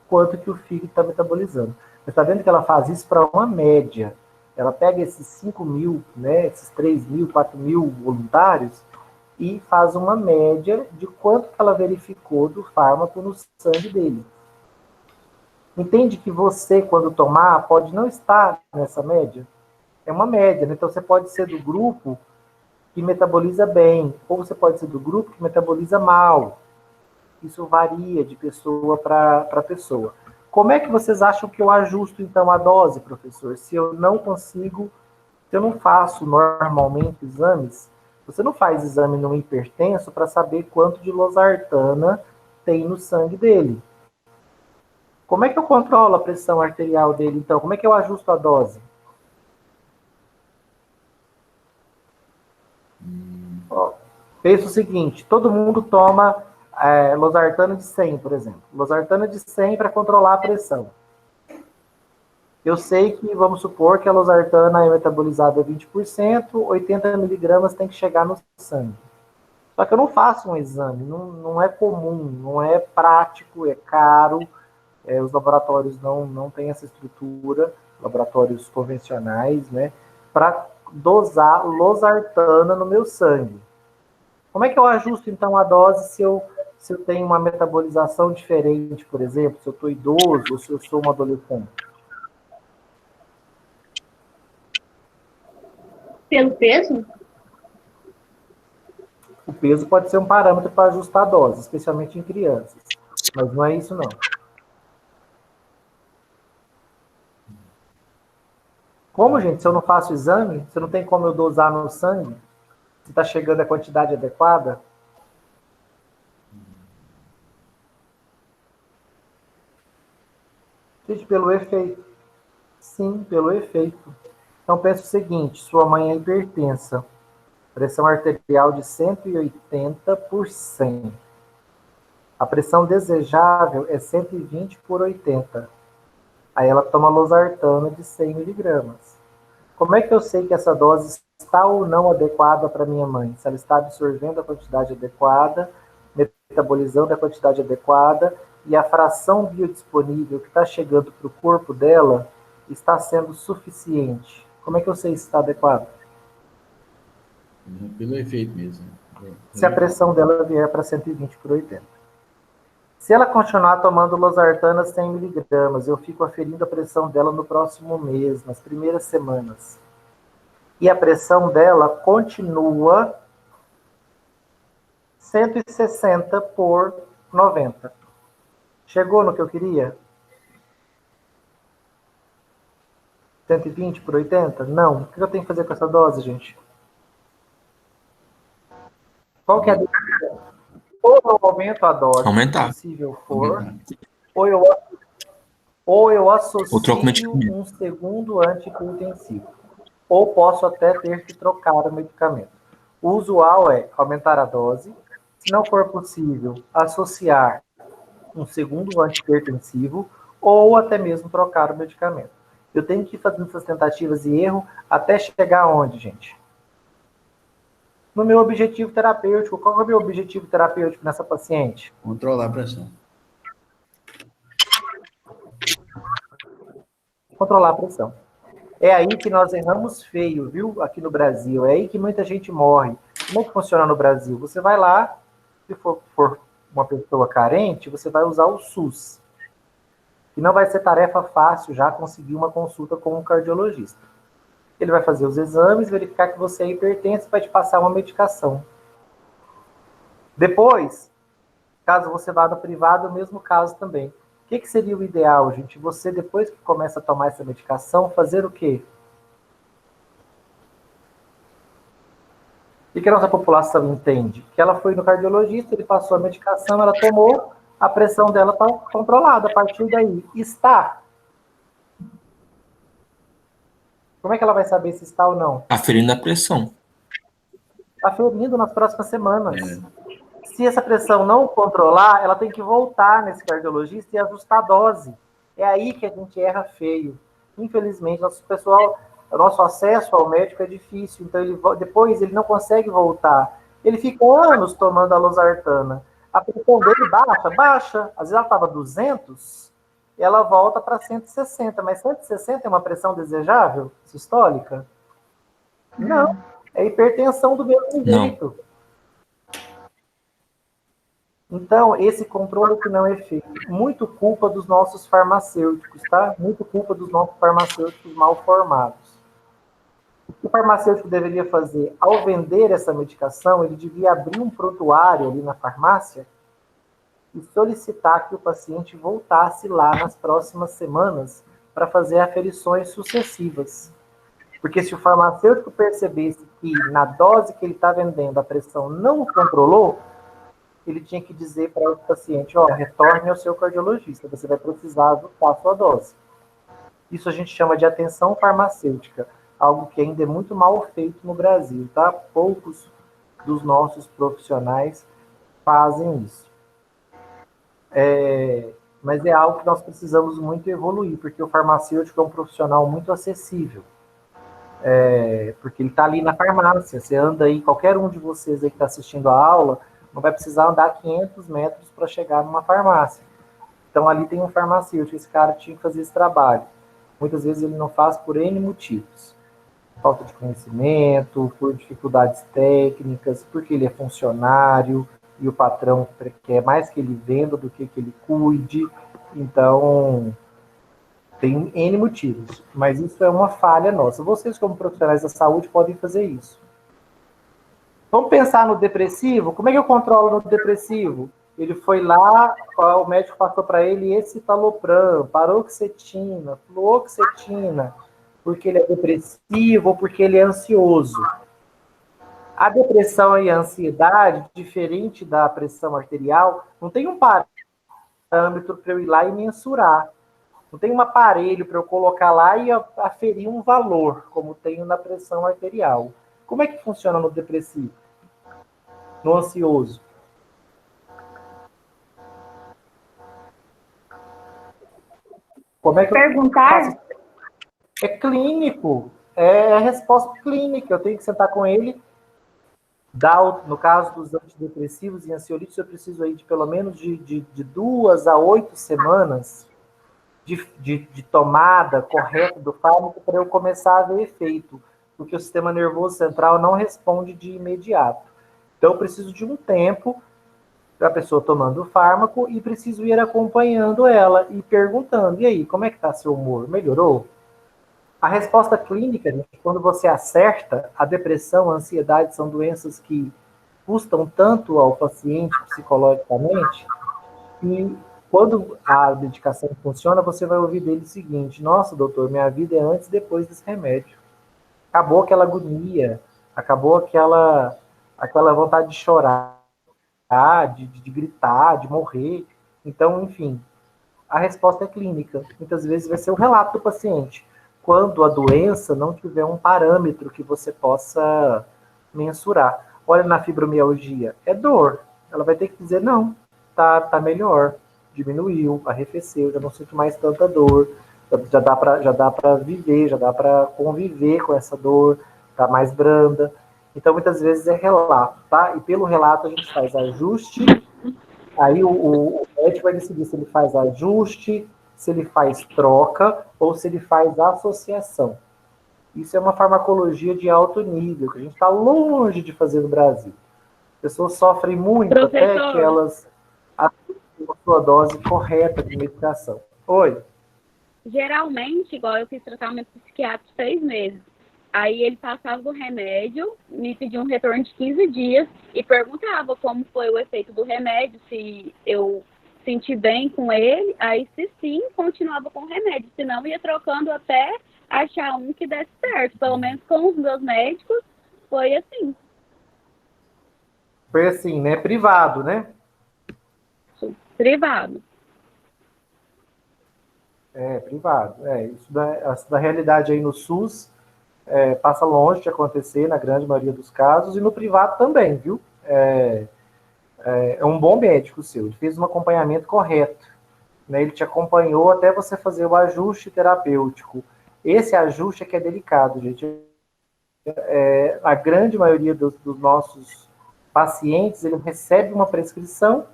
[SPEAKER 1] quanto que o fígado está metabolizando. Você está vendo que ela faz isso para uma média. Ela pega esses 5.000, né, esses 3.000, 4.000 voluntários e faz uma média de quanto que ela verificou do fármaco no sangue dele. Entende que você, quando tomar, pode não estar nessa média? É uma média, né? Então você pode ser do grupo que metaboliza bem, ou você pode ser do grupo que metaboliza mal. Isso varia de pessoa para pessoa. Como é que vocês acham que eu ajusto, então, a dose, professor? Se eu não consigo, se eu não faço normalmente exames, você não faz exame no hipertenso para saber quanto de losartana tem no sangue dele. Como é que eu controlo a pressão arterial dele, então? Como é que eu ajusto a dose? Pensa o seguinte, todo mundo toma losartana de 100, por exemplo. Losartana de 100 para controlar a pressão. Eu sei que, vamos supor que a losartana é metabolizada a 20%, 80 miligramas tem que chegar no sangue. Só que eu não faço um exame, não é comum, não é prático, é caro. Os laboratórios não têm essa estrutura, laboratórios convencionais, né, para dosar losartana no meu sangue. Como é que eu ajusto, então, a dose se eu tenho uma metabolização diferente, por exemplo, se eu estou idoso ou se eu sou um adolescente?
[SPEAKER 4] Pelo peso?
[SPEAKER 1] O peso pode ser um parâmetro para ajustar a dose, especialmente em crianças. Mas não é isso, não. Como, gente? Se eu não faço exame, se não tem como eu dosar no sangue, se está chegando a quantidade adequada? Gente, pelo efeito. Sim, pelo efeito. Então, pensa o seguinte, sua mãe é hipertensa. Pressão arterial de 180 por 100. A pressão desejável é 120 por 80. Aí ela toma losartana de 100 miligramas. Como é que eu sei que essa dose está ou não adequada para minha mãe? Se ela está absorvendo a quantidade adequada, metabolizando a quantidade adequada e a fração biodisponível que está chegando para o corpo dela está sendo suficiente. Como é que eu sei se está adequado?
[SPEAKER 6] Pelo efeito mesmo.
[SPEAKER 1] Se a pressão dela vier para 120 por 80. Se ela continuar tomando losartana 100 miligramas, eu fico aferindo a pressão dela no próximo mês, nas primeiras semanas. E a pressão dela continua 160 por 90. Chegou no que eu queria? 120 por 80? Não. O que eu tenho que fazer com essa dose, gente? Qual que é a dica? Ou eu aumento a dose,
[SPEAKER 3] Aumentar.
[SPEAKER 1] se possível for, ou eu
[SPEAKER 3] Ou troca o
[SPEAKER 1] associo
[SPEAKER 3] medicamento.
[SPEAKER 1] um segundo antihipertensivo. Ou posso até ter que trocar o medicamento. O usual é aumentar a dose, se não for possível, associar um segundo antihipertensivo, ou até mesmo trocar o medicamento. Eu tenho que ir fazendo essas tentativas e erro até chegar aonde, gente? No meu objetivo terapêutico. Qual é o meu objetivo terapêutico nessa paciente?
[SPEAKER 6] Controlar a pressão.
[SPEAKER 1] Controlar a pressão. É aí que nós erramos feio, viu? Aqui no Brasil. É aí que muita gente morre. Como é que funciona no Brasil? Você vai lá, se for uma pessoa carente, você vai usar o SUS. E não vai ser tarefa fácil já conseguir uma consulta com um cardiologista. Ele vai fazer os exames, verificar que você é hipertenso e vai te passar uma medicação. Depois, caso você vá no privado, o mesmo caso também. O que seria o ideal, gente? Você, depois que começa a tomar essa medicação, fazer o quê? O que a nossa população entende? Que ela foi no cardiologista, ele passou a medicação, ela tomou, a pressão dela está controlada. A partir daí, está. Como é que ela vai saber se está ou não?
[SPEAKER 3] Aferindo a pressão.
[SPEAKER 1] Aferindo nas próximas semanas. Se essa pressão não controlar, ela tem que voltar nesse cardiologista e ajustar a dose. É aí que a gente erra feio. Infelizmente, o nosso acesso ao médico é difícil, então depois ele não consegue voltar. Ele fica anos tomando a losartana. A pressão dele baixa. Às vezes ela estava 200, e ela volta para 160. Mas 160 é uma pressão desejável, sistólica? Não. É hipertensão do mesmo jeito. Então, esse controle que não é feito, muito culpa dos nossos farmacêuticos, tá? Muito culpa dos nossos farmacêuticos mal formados. O que o farmacêutico deveria fazer? Ao vender essa medicação, ele devia abrir um prontuário ali na farmácia e solicitar que o paciente voltasse lá nas próximas semanas para fazer aferições sucessivas. Porque se o farmacêutico percebesse que na dose que ele está vendendo a pressão não controlou, ele tinha que dizer para o paciente, retorne ao seu cardiologista, você vai precisar ajustar a sua dose. Isso a gente chama de atenção farmacêutica, algo que ainda é muito mal feito no Brasil, tá? Poucos dos nossos profissionais fazem isso. Mas é algo que nós precisamos muito evoluir, porque o farmacêutico é um profissional muito acessível. Porque ele está ali na farmácia, você anda aí, qualquer um de vocês aí que está assistindo a aula, não vai precisar andar 500 metros para chegar numa farmácia. Então, ali tem um farmacêutico, esse cara tinha que fazer esse trabalho. Muitas vezes ele não faz por N motivos. Falta de conhecimento, por dificuldades técnicas, porque ele é funcionário e o patrão quer mais que ele venda do que ele cuide. Então, tem N motivos. Mas isso é uma falha nossa. Vocês, como profissionais da saúde, podem fazer isso. Vamos pensar no depressivo? Como é que eu controlo no depressivo? Ele foi lá, o médico passou para ele escitalopram, paroxetina, fluoxetina. porque ele é depressivo ou porque ele é ansioso. A depressão e a ansiedade, diferente da pressão arterial, não tem um parâmetro para eu ir lá e mensurar. Não tem um aparelho para eu colocar lá e aferir um valor, como tenho na pressão arterial. Como é que funciona no depressivo? No ansioso? Como é que
[SPEAKER 4] Perguntar?
[SPEAKER 1] É clínico. É resposta clínica. Eu tenho que sentar com ele. No caso dos antidepressivos e ansiolíticos, eu preciso aí de pelo menos de 2 a 8 semanas de tomada correta do fármaco para eu começar a ver efeito, porque o sistema nervoso central não responde de imediato. Então, eu preciso de um tempo para a pessoa tomando o fármaco e preciso ir acompanhando ela e perguntando, e aí, como é que está seu humor? Melhorou? A resposta clínica, gente, quando você acerta, a depressão, a ansiedade são doenças que custam tanto ao paciente psicologicamente, e quando a medicação funciona, você vai ouvir dele o seguinte: nossa, doutor, minha vida é antes e depois desse remédio. Acabou aquela agonia, acabou aquela vontade de chorar, de gritar, de morrer. Então, enfim, a resposta é clínica. Muitas vezes vai ser o relato do paciente, quando a doença não tiver um parâmetro que você possa mensurar. Olha, na fibromialgia, é dor. Ela vai ter que dizer, não, tá melhor, diminuiu, arrefeceu, já não sinto mais tanta dor, já dá para viver, já dá para conviver com essa dor, tá mais branda. Então, muitas vezes é relato, tá? E pelo relato a gente faz ajuste. Aí o médico vai decidir se ele faz ajuste, se ele faz troca ou se ele faz associação. Isso é uma farmacologia de alto nível, que a gente está longe de fazer no Brasil. As pessoas sofrem muito até que elas assumem a sua dose correta de medicação. Oi?
[SPEAKER 9] Geralmente, igual eu fiz tratamento psiquiátrico 6 meses. Aí ele passava o remédio, me pedia um retorno de 15 dias e perguntava como foi o efeito do remédio, se eu senti bem com ele. Aí, se sim, continuava com o remédio. Se não, ia trocando até achar um que desse certo. Pelo menos com os meus médicos, foi assim.
[SPEAKER 1] Foi assim, né? Privado, né?
[SPEAKER 9] Privado.
[SPEAKER 1] Privado. Isso da realidade aí no SUS passa longe de acontecer na grande maioria dos casos, e no privado também, viu? É um bom médico seu, ele fez um acompanhamento correto, né? Ele te acompanhou até você fazer o ajuste terapêutico. Esse ajuste é que é delicado, gente. A grande maioria dos nossos pacientes, ele recebe uma prescrição,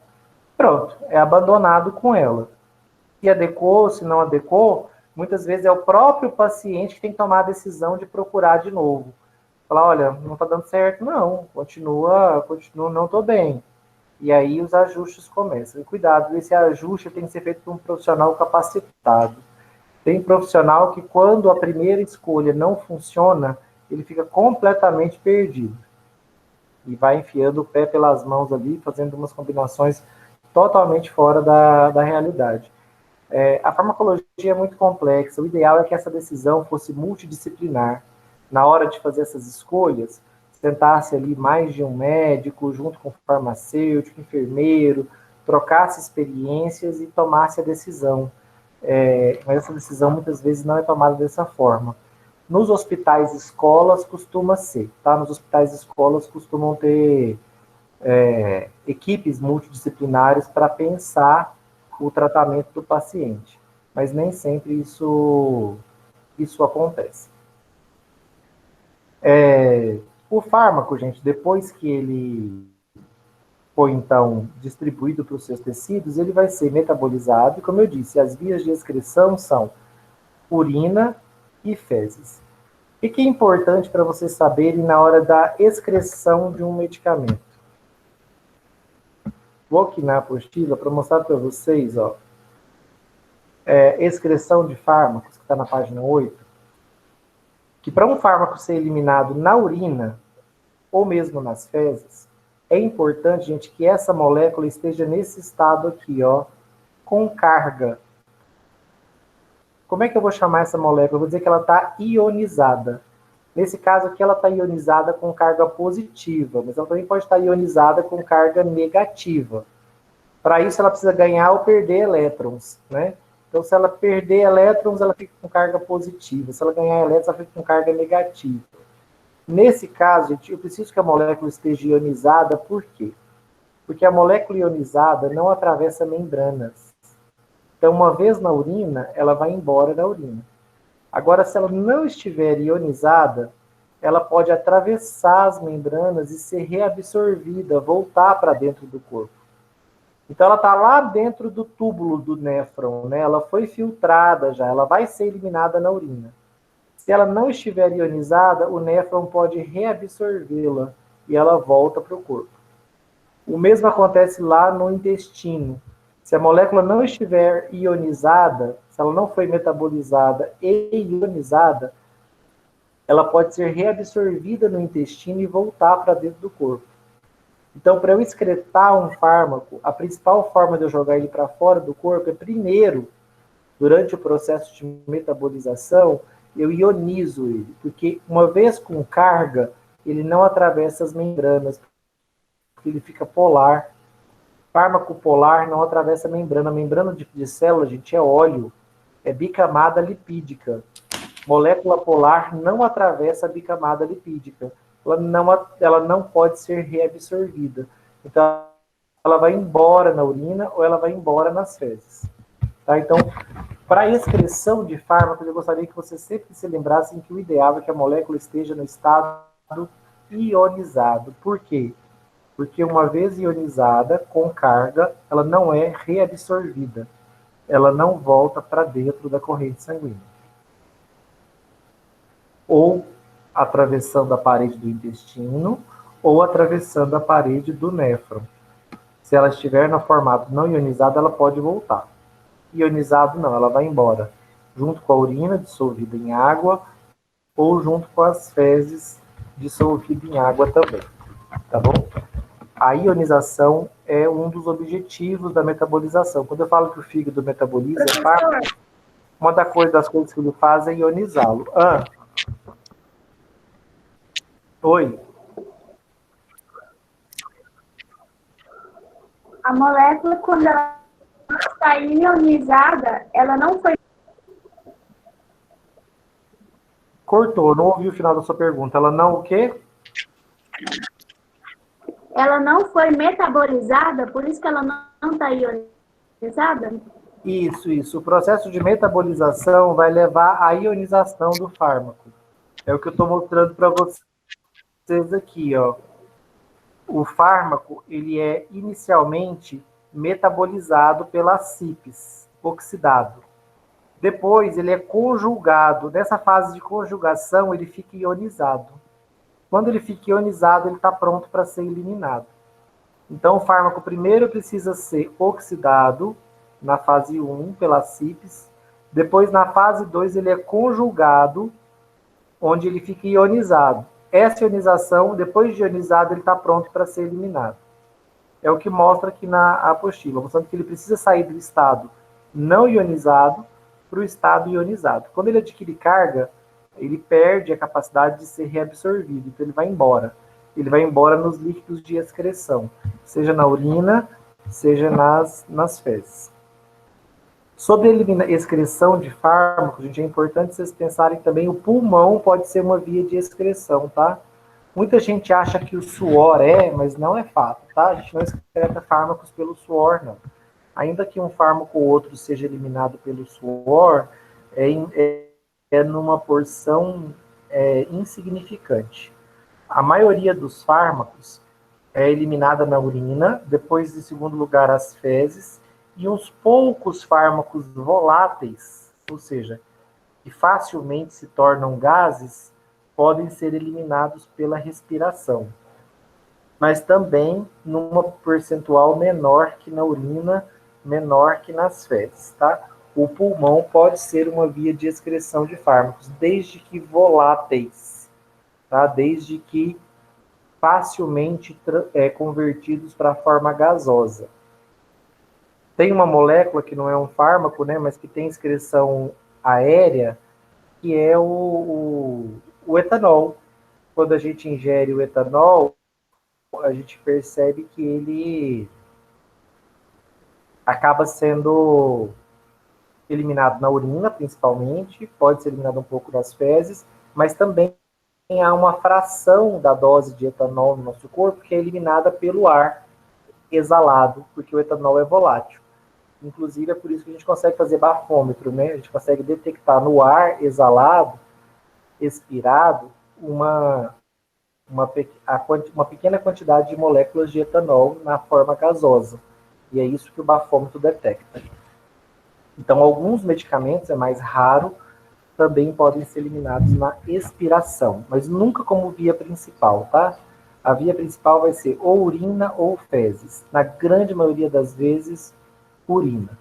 [SPEAKER 1] pronto, é abandonado com ela. Se adequou, se não adequou, muitas vezes é o próprio paciente que tem que tomar a decisão de procurar de novo. Falar, olha, não está dando certo, não, continua, não estou bem. E aí os ajustes começam. E cuidado, esse ajuste tem que ser feito por um profissional capacitado. Tem profissional que, quando a primeira escolha não funciona, ele fica completamente perdido. E vai enfiando o pé pelas mãos ali, fazendo umas combinações totalmente fora da realidade. A farmacologia é muito complexa. O ideal é que essa decisão fosse multidisciplinar. Na hora de fazer essas escolhas, sentasse ali mais de um médico, junto com farmacêutico, enfermeiro, trocasse experiências e tomasse a decisão. Mas essa decisão muitas vezes não é tomada dessa forma. Nos hospitais escolas costuma ser, tá? Nos hospitais escolas costumam ter equipes multidisciplinares para pensar o tratamento do paciente, mas nem sempre isso acontece. O fármaco, gente, depois que ele foi, então, distribuído para os seus tecidos, ele vai ser metabolizado, e, como eu disse, as vias de excreção são urina e fezes. O que é importante para vocês saberem na hora da excreção de um medicamento? Vou aqui na apostila para mostrar para vocês, ó, excreção de fármacos, que está na página 8, que para um fármaco ser eliminado na urina, ou mesmo nas fezes, é importante, gente, que essa molécula esteja nesse estado aqui, ó, com carga. Como é que eu vou chamar essa molécula? Eu vou dizer que ela está ionizada. Nesse caso aqui, ela está ionizada com carga positiva, mas ela também pode estar ionizada com carga negativa. Para isso, ela precisa ganhar ou perder elétrons, né? Então, se ela perder elétrons, ela fica com carga positiva. Se ela ganhar elétrons, ela fica com carga negativa. Nesse caso, gente, eu preciso que a molécula esteja ionizada, por quê? Porque a molécula ionizada não atravessa membranas. Então, uma vez na urina, ela vai embora da urina. Agora, se ela não estiver ionizada, ela pode atravessar as membranas e ser reabsorvida, voltar para dentro do corpo. Então, ela está lá dentro do túbulo do néfron, né? Ela foi filtrada já, ela vai ser eliminada na urina. Se ela não estiver ionizada, o néfron pode reabsorvê-la e ela volta para o corpo. O mesmo acontece lá no intestino. Se a molécula não estiver ionizada, se ela não foi metabolizada e ionizada, ela pode ser reabsorvida no intestino e voltar para dentro do corpo. Então, para eu excretar um fármaco, a principal forma de eu jogar ele para fora do corpo é, primeiro, durante o processo de metabolização, eu ionizo ele, porque uma vez com carga, ele não atravessa as membranas, porque ele fica polar. Fármaco polar não atravessa a membrana. A membrana de célula, gente, é óleo, é bicamada lipídica. Molécula polar não atravessa a bicamada lipídica. Ela não pode ser reabsorvida. Então, ela vai embora na urina ou ela vai embora nas fezes. Tá? Então, para a excreção de fármacos, eu gostaria que vocês sempre se lembrassem que o ideal é que a molécula esteja no estado ionizado. Por quê? Porque uma vez ionizada, com carga, ela não é reabsorvida. Ela não volta para dentro da corrente sanguínea. Ou atravessando a parede do intestino, ou atravessando a parede do néfron. Se ela estiver no formato não ionizado, ela pode voltar. Ionizado não, ela vai embora, junto com a urina dissolvida em água, ou junto com as fezes dissolvidas em água também. Tá bom? A ionização é um dos objetivos da metabolização. Quando eu falo que o fígado metaboliza, uma das coisas que ele faz é ionizá-lo. Oi.
[SPEAKER 4] A molécula, quando ela está ionizada, ela não foi...
[SPEAKER 1] Cortou, não ouvi o final da sua pergunta. Ela não o quê?
[SPEAKER 4] Ela não foi metabolizada, por isso que ela não está ionizada?
[SPEAKER 1] Isso. O processo de metabolização vai levar à ionização do fármaco. É o que eu estou mostrando para vocês aqui, ó. O fármaco, ele é inicialmente metabolizado pela CIPs, oxidado. Depois, ele é conjugado. Nessa fase de conjugação, ele fica ionizado. Quando ele fica ionizado, ele está pronto para ser eliminado. Então, o fármaco primeiro precisa ser oxidado, na fase 1, pela CIPs. Depois, na fase 2, ele é conjugado, onde ele fica ionizado. Essa ionização, depois de ionizado, ele está pronto para ser eliminado. É o que mostra aqui na apostila, mostrando que ele precisa sair do estado não ionizado para o estado ionizado. Quando ele adquire carga, ele perde a capacidade de ser reabsorvido, então ele vai embora. Ele vai embora nos líquidos de excreção, seja na urina, seja nas fezes. Sobre a excreção de fármacos, gente, é importante vocês pensarem também, o pulmão pode ser uma via de excreção, tá? Muita gente acha que o suor mas não é fato, tá? A gente não excreta fármacos pelo suor, não. Ainda que um fármaco ou outro seja eliminado pelo suor, é numa porção insignificante. A maioria dos fármacos é eliminada na urina, depois, em segundo lugar, as fezes, e uns poucos fármacos voláteis, ou seja, que facilmente se tornam gases, podem ser eliminados pela respiração. Mas também numa percentual menor que na urina, menor que nas fezes, tá? O pulmão pode ser uma via de excreção de fármacos, desde que voláteis, tá? Desde que facilmente convertidos para a forma gasosa. Tem uma molécula que não é um fármaco, né, mas que tem excreção aérea, que é o etanol. Quando a gente ingere o etanol, a gente percebe que ele acaba sendo eliminado na urina, principalmente, pode ser eliminado um pouco das fezes, mas também há uma fração da dose de etanol no nosso corpo que é eliminada pelo ar exalado, porque o etanol é volátil. Inclusive, é por isso que a gente consegue fazer bafômetro, né? A gente consegue detectar no ar exalado, expirado, uma pequena quantidade de moléculas de etanol na forma gasosa. E é isso que o bafômetro detecta. Então, alguns medicamentos, é mais raro, também podem ser eliminados na expiração, mas nunca como via principal, tá? A via principal vai ser ou urina ou fezes. Na grande maioria das vezes, urina.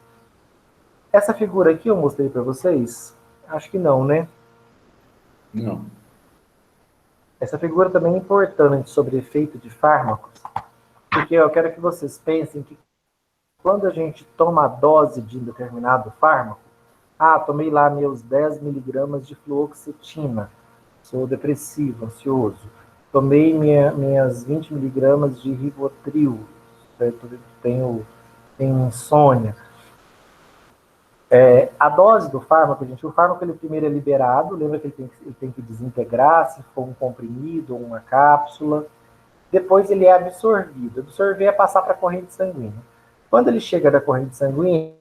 [SPEAKER 1] Essa figura aqui eu mostrei para vocês? Acho que não, né?
[SPEAKER 6] Não.
[SPEAKER 1] Essa figura também é importante sobre efeito de fármacos, porque eu quero que vocês pensem que quando a gente toma a dose de um determinado fármaco, tomei lá meus 10 miligramas de fluoxetina, sou depressivo, ansioso. Tomei minhas 20 miligramas de Rivotril, certo? Tenho insônia. A dose do fármaco, gente, o fármaco ele primeiro é liberado, lembra que ele tem que desintegrar, se for um comprimido ou uma cápsula. Depois ele é absorvido. Absorver é passar para a corrente sanguínea. Quando ele chega da corrente sanguínea,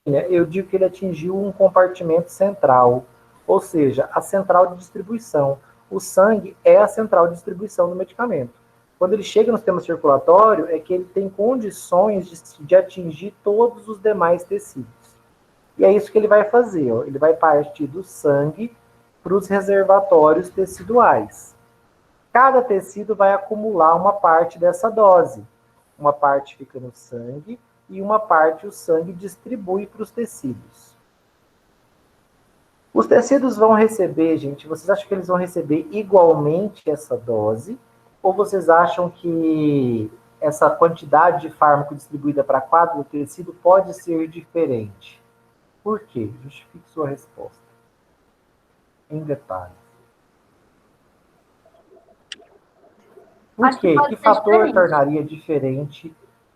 [SPEAKER 1] eu digo que ele atingiu um compartimento central, ou seja, a central de distribuição. O sangue é a central de distribuição do medicamento. Quando ele chega no sistema circulatório, é que ele tem condições de atingir todos os demais tecidos. E é isso que ele vai fazer, ó. Ele vai partir do sangue para os reservatórios teciduais. Cada tecido vai acumular uma parte dessa dose. Uma parte fica no sangue e uma parte o sangue distribui para os tecidos. Os tecidos vão receber, gente, vocês acham que eles vão receber igualmente essa dose? Ou vocês acham que essa quantidade de fármaco distribuída para cada tecido pode ser diferente? Por quê? Justifique sua resposta. Em detalhes. Por quê? Que fator tornaria diferente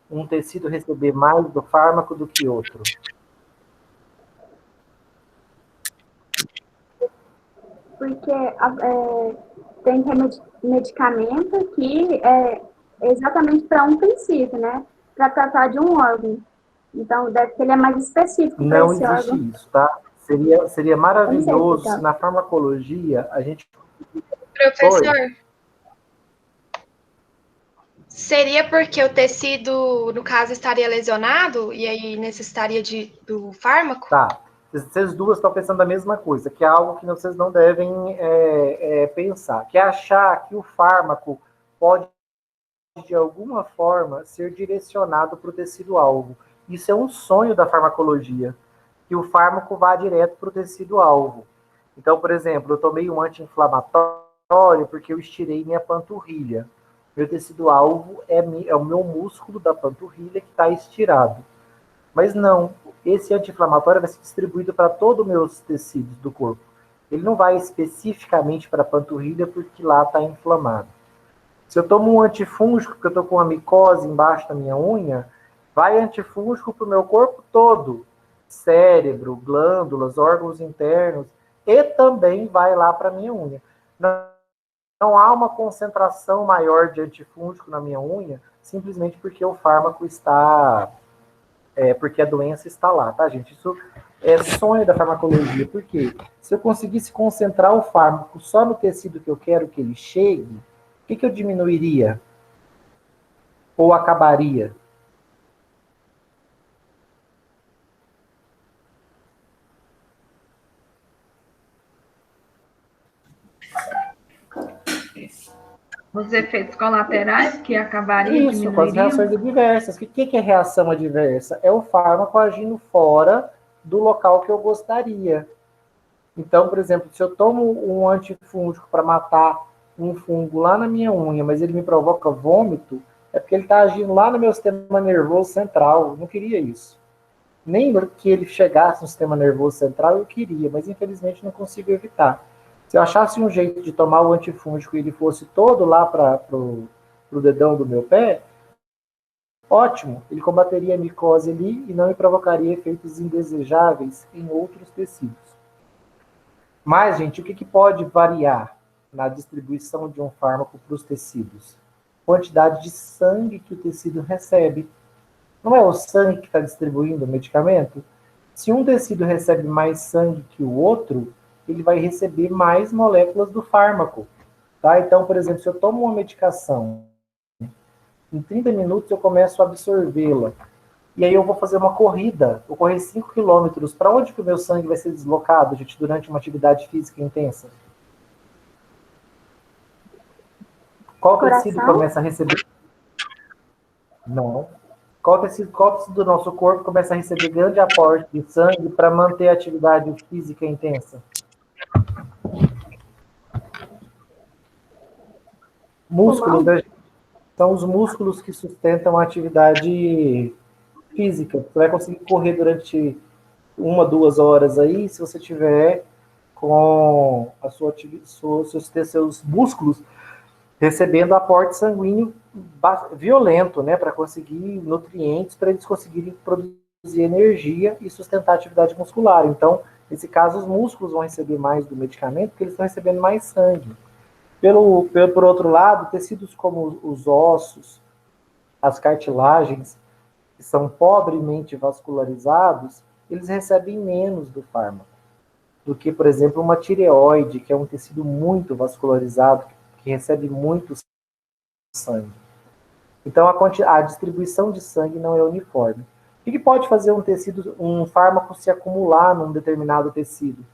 [SPEAKER 1] um tecido receber mais do fármaco do que outro?
[SPEAKER 4] Porque tem medicamento que é exatamente para um princípio, né? Para tratar de um órgão. Então, deve que ele é mais específico para esse órgão.
[SPEAKER 1] Não existe isso, tá? Seria maravilhoso se na farmacologia a gente...
[SPEAKER 5] Professor, seria porque o tecido, no caso, estaria lesionado e aí necessitaria do fármaco?
[SPEAKER 1] Tá. Vocês duas estão pensando a mesma coisa, que é algo que vocês não devem pensar, que é achar que o fármaco pode, de alguma forma, ser direcionado para o tecido-alvo. Isso é um sonho da farmacologia, que o fármaco vá direto para o tecido-alvo. Então, por exemplo, eu tomei um anti-inflamatório porque eu estirei minha panturrilha. Meu tecido-alvo é o meu músculo da panturrilha que está estirado. Mas não, esse anti-inflamatório vai ser distribuído para todos os meus tecidos do corpo. Ele não vai especificamente para a panturrilha porque lá está inflamado. Se eu tomo um antifúngico porque eu estou com uma micose embaixo da minha unha, vai antifúngico para o meu corpo todo. Cérebro, glândulas, órgãos internos, e também vai lá para a minha unha. Não há uma concentração maior de antifúngico na minha unha, simplesmente porque o fármaco está... porque a doença está lá, tá, gente? Isso é sonho da farmacologia, porque se eu conseguisse concentrar o fármaco só no tecido que eu quero que ele chegue, o que eu diminuiria? Ou acabaria?
[SPEAKER 7] Os efeitos colaterais que acabariam
[SPEAKER 1] Isso, com as reações adversas. O que é reação adversa? É o fármaco agindo fora do local que eu gostaria. Então, por exemplo, se eu tomo um antifúngico para matar um fungo lá na minha unha, mas ele me provoca vômito, é porque ele está agindo lá no meu sistema nervoso central. Eu não queria isso. Nem que ele chegasse no sistema nervoso central eu queria, mas infelizmente não consigo evitar. Se eu achasse um jeito de tomar o antifúngico e ele fosse todo lá para o dedão do meu pé, ótimo, ele combateria a micose ali e não me provocaria efeitos indesejáveis em outros tecidos. Mas, gente, o que pode variar na distribuição de um fármaco para os tecidos? Quantidade de sangue que o tecido recebe. Não é o sangue que está distribuindo o medicamento? Se um tecido recebe mais sangue que o outro, ele vai receber mais moléculas do fármaco. Tá? Então, por exemplo, se eu tomo uma medicação, em 30 minutos eu começo a absorvê-la. E aí eu vou fazer uma corrida, vou correr 5 quilômetros. Para onde que o meu sangue vai ser deslocado, gente, durante uma atividade física intensa? Qual tecido começa a receber? Não. Qual tecido do nosso corpo começa a receber grande aporte de sangue para manter a atividade física intensa? Músculos, né? São os músculos que sustentam a atividade física. Você vai conseguir correr durante 1, 2 horas aí, se você tiver com a seus músculos recebendo aporte sanguíneo violento, né, para conseguir nutrientes, para eles conseguirem produzir energia e sustentar a atividade muscular. Então, nesse caso, os músculos vão receber mais do medicamento, porque eles estão recebendo mais sangue. Por outro lado, tecidos como os ossos, as cartilagens, que são pobremente vascularizados, eles recebem menos do fármaco do que, por exemplo, uma tireoide, que é um tecido muito vascularizado, que recebe muito sangue. Então, a distribuição de sangue não é uniforme. O que pode fazer um fármaco se acumular num determinado tecido?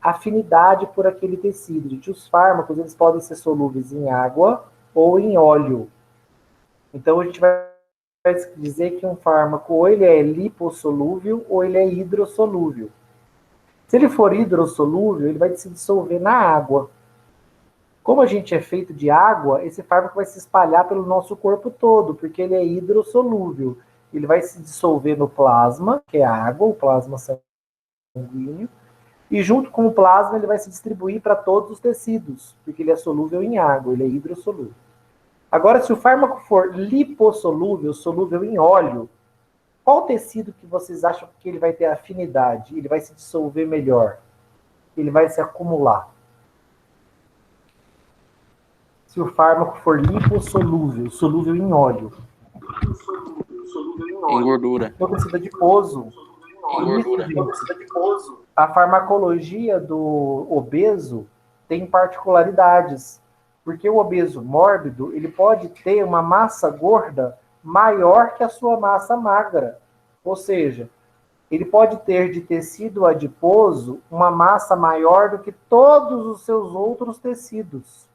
[SPEAKER 1] Afinidade por aquele tecido. Os fármacos, eles podem ser solúveis em água ou em óleo. Então, a gente vai dizer que um fármaco ou ele é lipossolúvel ou ele é hidrossolúvel. Se ele for hidrossolúvel, ele vai se dissolver na água. Como a gente é feito de água, esse fármaco vai se espalhar pelo nosso corpo todo, porque ele é hidrossolúvel. Ele vai se dissolver no plasma, que é a água, o plasma sanguíneo, e junto com o plasma ele vai se distribuir para todos os tecidos, porque ele é solúvel em água, ele é hidrossolúvel. Agora, se o fármaco for lipossolúvel, solúvel em óleo, qual tecido que vocês acham que ele vai ter afinidade? Ele vai se dissolver melhor? Ele vai se acumular? Se o fármaco for lipossolúvel, solúvel em óleo.
[SPEAKER 2] Em gordura.
[SPEAKER 1] No tecido adiposo.
[SPEAKER 2] Em gordura.
[SPEAKER 1] A farmacologia do obeso tem particularidades. Porque o obeso mórbido, ele pode ter uma massa gorda maior que a sua massa magra. Ou seja, ele pode ter de tecido adiposo uma massa maior do que todos os seus outros tecidos.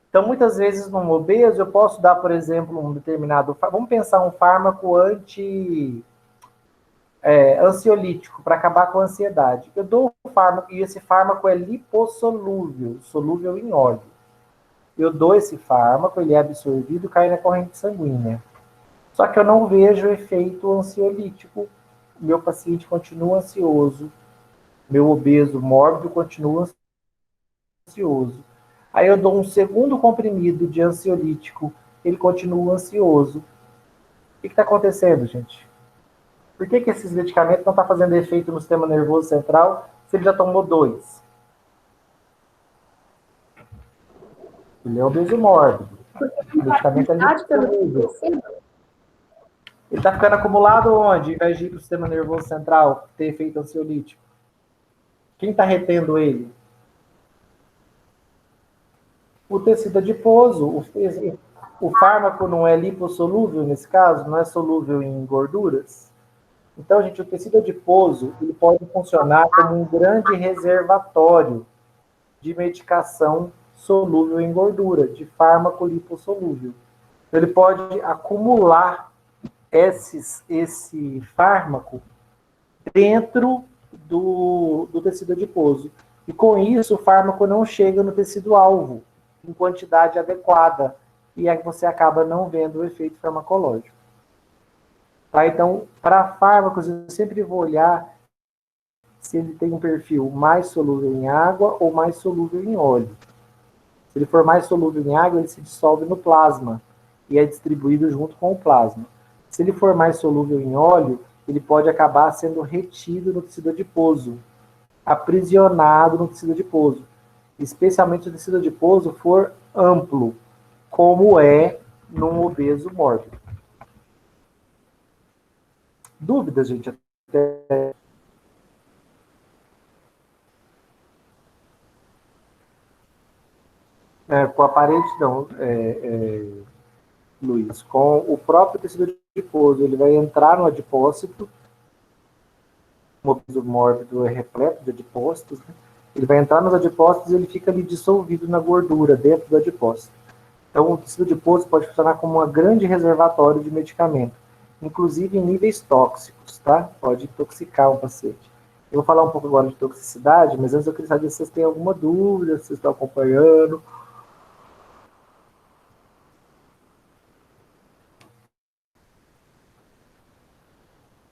[SPEAKER 1] Então, muitas vezes, num obeso, eu posso dar, por exemplo, um determinado... Vamos pensar um fármaco ansiolítico para acabar com a ansiedade. Eu dou um fármaco, e esse fármaco é lipossolúvel, solúvel em óleo. Eu dou esse fármaco, ele é absorvido e cai na corrente sanguínea. Só que eu não vejo efeito ansiolítico. Meu paciente continua ansioso. Meu obeso mórbido continua ansioso. Aí eu dou um segundo comprimido de ansiolítico, ele continua ansioso. O que está acontecendo, gente? Por que esses medicamentos não estão fazendo efeito no sistema nervoso central se ele já tomou 2? Ele é obeso mórbido. O medicamento é lipossolúvel. Ele está ficando acumulado onde? Em vez de ir para o sistema nervoso central, ter efeito ansiolítico. Quem está retendo ele? O tecido adiposo. O fármaco não é lipossolúvel nesse caso? Não é solúvel em gorduras? Então, gente, o tecido adiposo ele pode funcionar como um grande reservatório de medicação solúvel em gordura, de fármaco lipossolúvel. Ele pode acumular esse fármaco dentro do tecido adiposo. E com isso, o fármaco não chega no tecido-alvo em quantidade adequada. E aí você acaba não vendo o efeito farmacológico. Tá? Então, para fármacos, eu sempre vou olhar se ele tem um perfil mais solúvel em água ou mais solúvel em óleo. Se ele for mais solúvel em água, ele se dissolve no plasma e é distribuído junto com o plasma. Se ele for mais solúvel em óleo, ele pode acabar sendo retido no tecido adiposo, aprisionado no tecido adiposo, especialmente se o tecido adiposo for amplo, como é num obeso mórbido. Dúvidas, gente? Com a parede, não, Luiz. Com o próprio tecido adiposo, ele vai entrar no adipócito. O obeso mórbido é repleto de adipócitos, né? Ele vai entrar nos adipócitos e ele fica ali dissolvido na gordura dentro do adipócito. Então, o tecido adiposo pode funcionar como um grande reservatório de medicamento, inclusive em níveis tóxicos, tá? Pode intoxicar um paciente. Eu vou falar um pouco agora de toxicidade, mas antes eu queria saber se vocês têm alguma dúvida, se vocês estão acompanhando.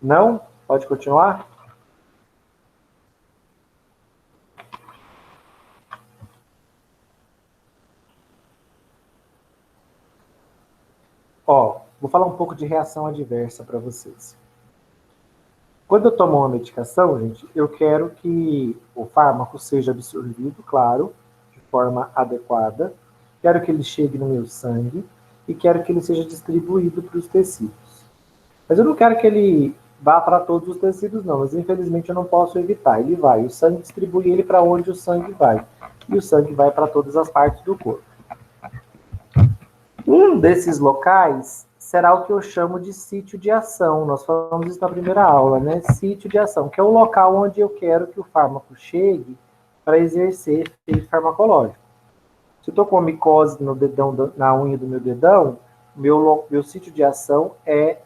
[SPEAKER 1] Não? Pode continuar? Vou falar um pouco de reação adversa para vocês. Quando eu tomo uma medicação, gente, eu quero que o fármaco seja absorvido, claro, de forma adequada. Quero que ele chegue no meu sangue e quero que ele seja distribuído para os tecidos. Mas eu não quero que ele vá para todos os tecidos, não. Mas, infelizmente, eu não posso evitar. Ele vai. O sangue distribui ele para onde o sangue vai. E o sangue vai para todas as partes do corpo. Um desses locais será o que eu chamo de sítio de ação. Nós falamos isso na primeira aula, né? Sítio de ação, que é o local onde eu quero que o fármaco chegue para exercer efeito farmacológico. Se eu estou com micose no dedão, na unha do meu dedão, meu sítio de ação é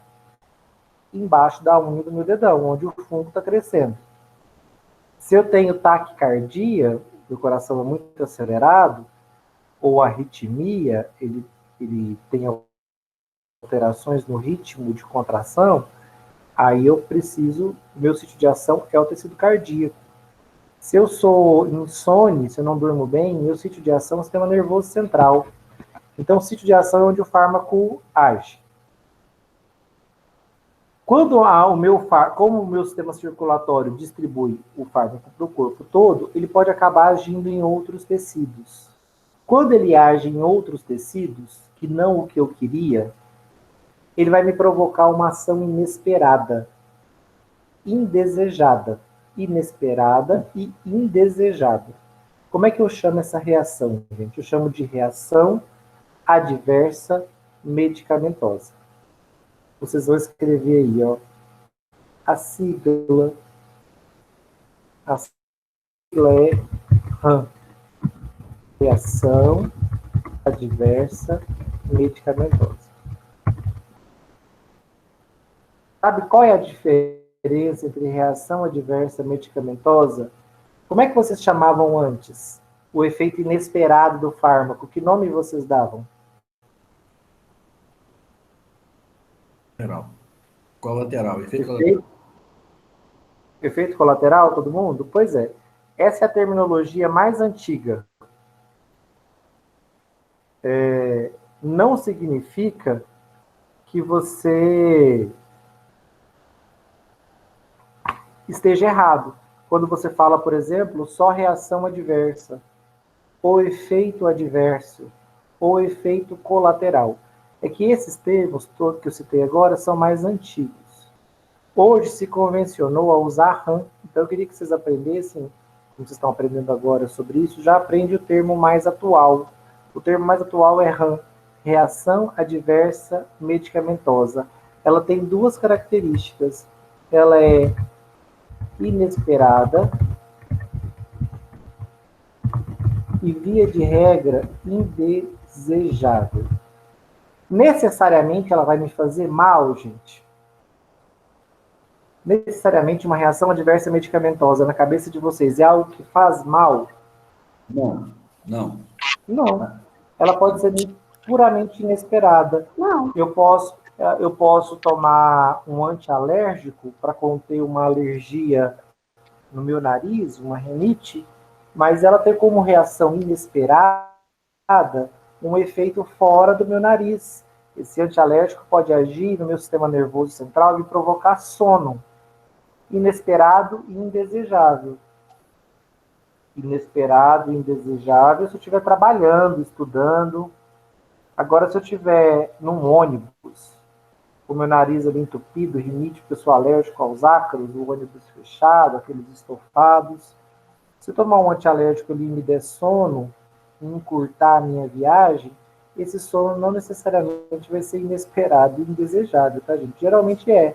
[SPEAKER 1] embaixo da unha do meu dedão, onde o fungo está crescendo. Se eu tenho taquicardia, meu coração é muito acelerado, ou arritmia, ele tem alterações no ritmo de contração, aí eu preciso, meu sítio de ação é o tecido cardíaco. Se eu sou insone, se eu não durmo bem, meu sítio de ação é o sistema nervoso central. Então, o sítio de ação é onde o fármaco age. Quando como o meu sistema circulatório distribui o fármaco para o corpo todo, ele pode acabar agindo em outros tecidos. Quando ele age em outros tecidos, que não o que eu queria, ele vai me provocar uma ação inesperada, indesejada. Inesperada e indesejada. Como é que eu chamo essa reação, gente? Eu chamo de reação adversa medicamentosa. Vocês vão escrever aí, ó, a sigla. A sigla é RAM. Reação adversa medicamentosa. Sabe qual é a diferença entre reação adversa medicamentosa? Como é que vocês chamavam antes? O efeito inesperado do fármaco. Que nome vocês davam?
[SPEAKER 6] Colateral. Efeito colateral.
[SPEAKER 1] Efeito colateral, todo mundo? Pois é. Essa é a terminologia mais antiga. Não significa que você esteja errado. Quando você fala, por exemplo, só reação adversa, ou efeito adverso, ou efeito colateral. É que esses termos todos que eu citei agora são mais antigos. Hoje se convencionou a usar RAM, então eu queria que vocês aprendessem, como vocês estão aprendendo agora sobre isso, já aprende o termo mais atual. O termo mais atual é RAM, reação adversa medicamentosa. Ela tem duas características. Ela é inesperada e, via de regra, indesejável. Necessariamente ela vai me fazer mal, gente? Necessariamente uma reação adversa medicamentosa na cabeça de vocês é algo que faz mal?
[SPEAKER 6] Não.
[SPEAKER 1] Não. Ela pode ser puramente inesperada.
[SPEAKER 4] Não.
[SPEAKER 1] Eu posso Eu posso tomar um antialérgico para conter uma alergia no meu nariz, uma rinite, mas ela tem como reação inesperada um efeito fora do meu nariz. Esse antialérgico pode agir no meu sistema nervoso central e me provocar sono, inesperado e indesejável. Inesperado e indesejável se eu estiver trabalhando, estudando. Agora, se eu estiver num ônibus, com o meu nariz ali entupido, rinite, porque eu sou alérgico aos ácaros, o ônibus fechado, aqueles estofados. Se eu tomar um antialérgico ali e me der sono, e encurtar a minha viagem, esse sono não necessariamente vai ser inesperado e indesejável, tá, gente? Geralmente é.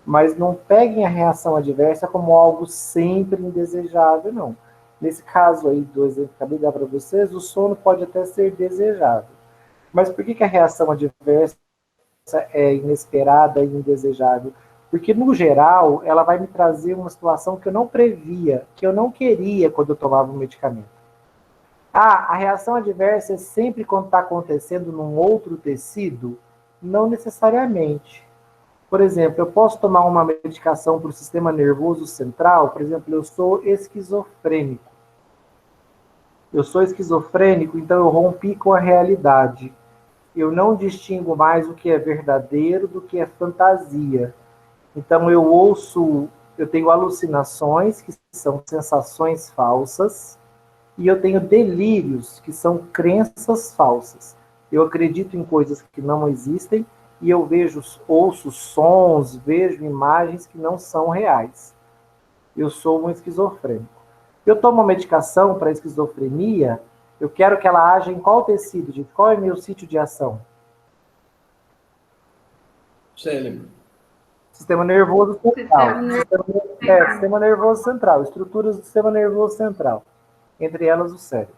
[SPEAKER 1] Mas não peguem a reação adversa como algo sempre indesejável, não. Nesse caso aí do exemplo que acabei de dar para vocês, o sono pode até ser desejável. Mas por que a reação adversa é inesperada e indesejável? Porque, no geral, ela vai me trazer uma situação que eu não previa, que eu não queria quando eu tomava o medicamento. A reação adversa é sempre quando está acontecendo num outro tecido? Não necessariamente. Por exemplo, eu posso tomar uma medicação para o sistema nervoso central, por exemplo, eu sou esquizofrênico. Eu sou esquizofrênico, então eu rompi com a realidade. Eu não distingo mais o que é verdadeiro do que é fantasia. Então eu tenho alucinações, que são sensações falsas, e eu tenho delírios, que são crenças falsas. Eu acredito em coisas que não existem, e eu ouço sons, vejo imagens que não são reais. Eu sou um esquizofrênico. Eu tomo uma medicação para esquizofrenia, eu quero que ela haja em qual tecido, gente? Qual é meu sítio de ação?
[SPEAKER 6] Cérebro.
[SPEAKER 1] Sistema nervoso central. Sistema nervoso central. Estruturas do sistema nervoso central. Entre elas o cérebro.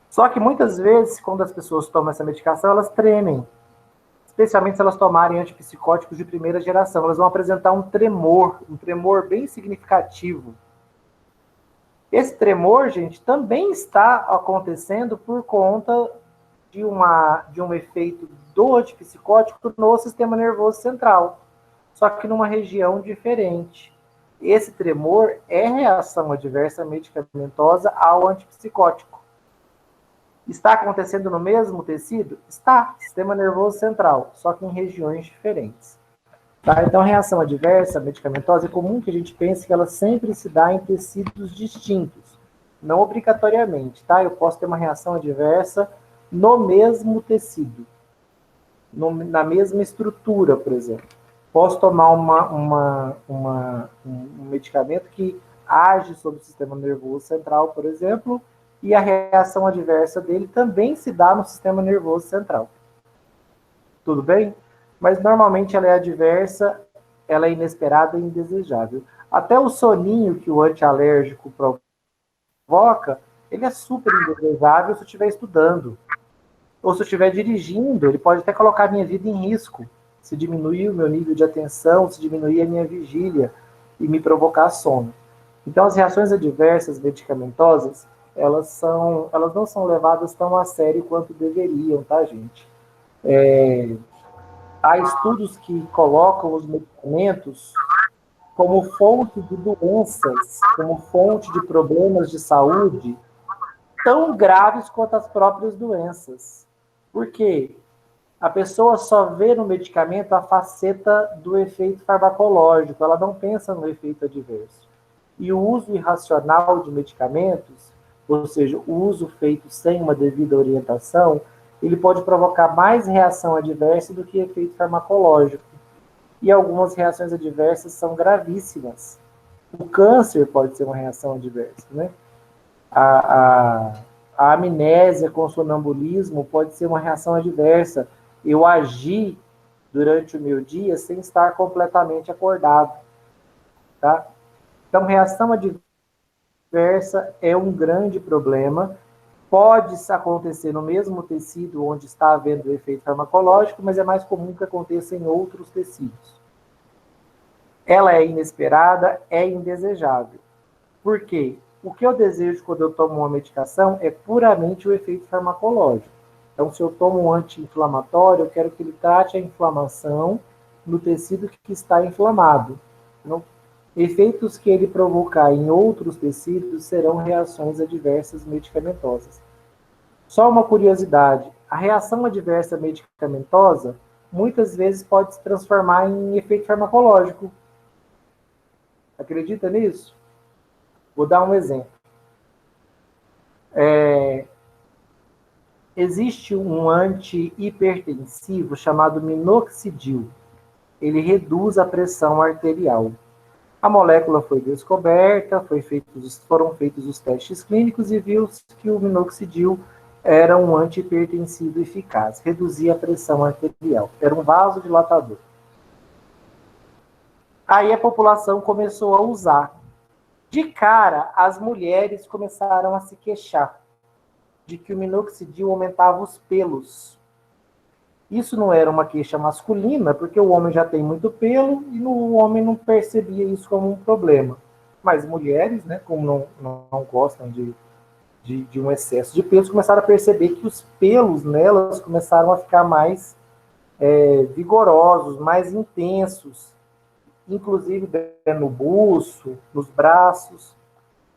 [SPEAKER 1] Só que muitas vezes, quando as pessoas tomam essa medicação, elas tremem. Especialmente se elas tomarem antipsicóticos de primeira geração. Elas vão apresentar um tremor bem significativo. Esse tremor, gente, também está acontecendo por conta de um efeito do antipsicótico no sistema nervoso central, só que numa região diferente. Esse tremor é reação adversa medicamentosa ao antipsicótico. Está acontecendo no mesmo tecido? Está, sistema nervoso central, só que em regiões diferentes. Tá? Então, reação adversa medicamentosa é comum que a gente pense que ela sempre se dá em tecidos distintos, não obrigatoriamente. Tá? Eu posso ter uma reação adversa no mesmo tecido, na mesma estrutura, por exemplo. Posso tomar um medicamento que age sobre o sistema nervoso central, por exemplo, e a reação adversa dele também se dá no sistema nervoso central. Tudo bem? Mas normalmente ela é adversa, ela é inesperada e indesejável. Até o soninho que o antialérgico provoca, ele é super indesejável se eu estiver estudando. Ou se eu estiver dirigindo, ele pode até colocar a minha vida em risco. Se diminuir o meu nível de atenção, se diminuir a minha vigília e me provocar sono. Então, as reações adversas medicamentosas, elas não são levadas tão a sério quanto deveriam, tá, gente? Há estudos que colocam os medicamentos como fonte de doenças, como fonte de problemas de saúde tão graves quanto as próprias doenças. Por quê? A pessoa só vê no medicamento a faceta do efeito farmacológico, ela não pensa no efeito adverso. E o uso irracional de medicamentos, ou seja, o uso feito sem uma devida orientação, ele pode provocar mais reação adversa do que efeito farmacológico. E algumas reações adversas são gravíssimas. O câncer pode ser uma reação adversa, né? A amnésia com sonambulismo pode ser uma reação adversa. Eu agi durante o meu dia sem estar completamente acordado, tá? Então, reação adversa é um grande problema. Pode acontecer no mesmo tecido onde está havendo o efeito farmacológico, mas é mais comum que aconteça em outros tecidos. Ela é inesperada, é indesejável. Por quê? O que eu desejo quando eu tomo uma medicação é puramente o efeito farmacológico. Então, se eu tomo um anti-inflamatório, eu quero que ele trate a inflamação no tecido que está inflamado. Então, efeitos que ele provocar em outros tecidos serão reações adversas medicamentosas. Só uma curiosidade, a reação adversa medicamentosa muitas vezes pode se transformar em efeito farmacológico. Acredita nisso? Vou dar um exemplo. Existe um antihipertensivo chamado minoxidil. Ele reduz a pressão arterial. A molécula foi descoberta, foram feitos os testes clínicos e viu-se que o minoxidil era um antihipertensivo eficaz, reduzia a pressão arterial, era um vasodilatador. Aí a população começou a usar. De cara, as mulheres começaram a se queixar de que o minoxidil aumentava os pelos. Isso não era uma queixa masculina, porque o homem já tem muito pelo e o homem não percebia isso como um problema. Mas mulheres, né, como não gostam de um excesso de pelos, começaram a perceber que os pelos nelas começaram a ficar mais vigorosos, mais intensos, inclusive no buço, nos braços.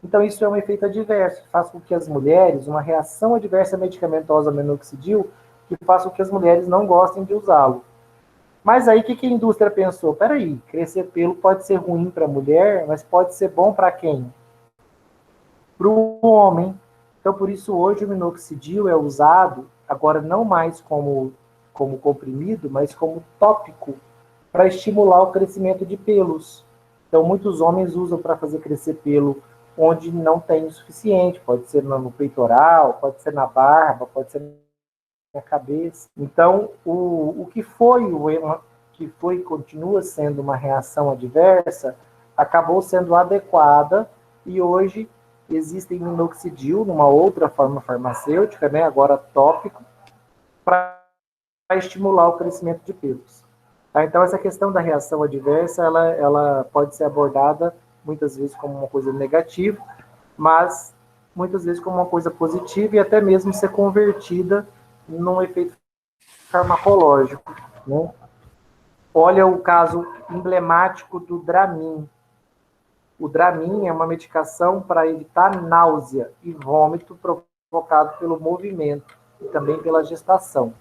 [SPEAKER 1] Então, isso é um efeito adverso, que faz com que as mulheres, uma reação adversa medicamentosa ao minoxidil, que faz com que as mulheres não gostem de usá-lo. Mas aí, o que a indústria pensou? Peraí, crescer pelo pode ser ruim para a mulher, mas pode ser bom para quem? Para o homem. Então, por isso, hoje o minoxidil é usado, agora não mais como comprimido, mas como tópico, para estimular o crescimento de pelos. Então, muitos homens usam para fazer crescer pelo onde não tem o suficiente. Pode ser no peitoral, pode ser na barba, pode ser na cabeça. Então, o que foi e continua sendo uma reação adversa, acabou sendo adequada e hoje existem minoxidil numa outra forma farmacêutica, né, agora tópico, para estimular o crescimento de pelos. Tá? Então, essa questão da reação adversa, ela pode ser abordada muitas vezes como uma coisa negativa, mas muitas vezes como uma coisa positiva e até mesmo ser convertida num efeito farmacológico, né? Olha o caso emblemático do Dramin. O Dramin é uma medicação para evitar náusea e vômito provocado pelo movimento e também pela gestação.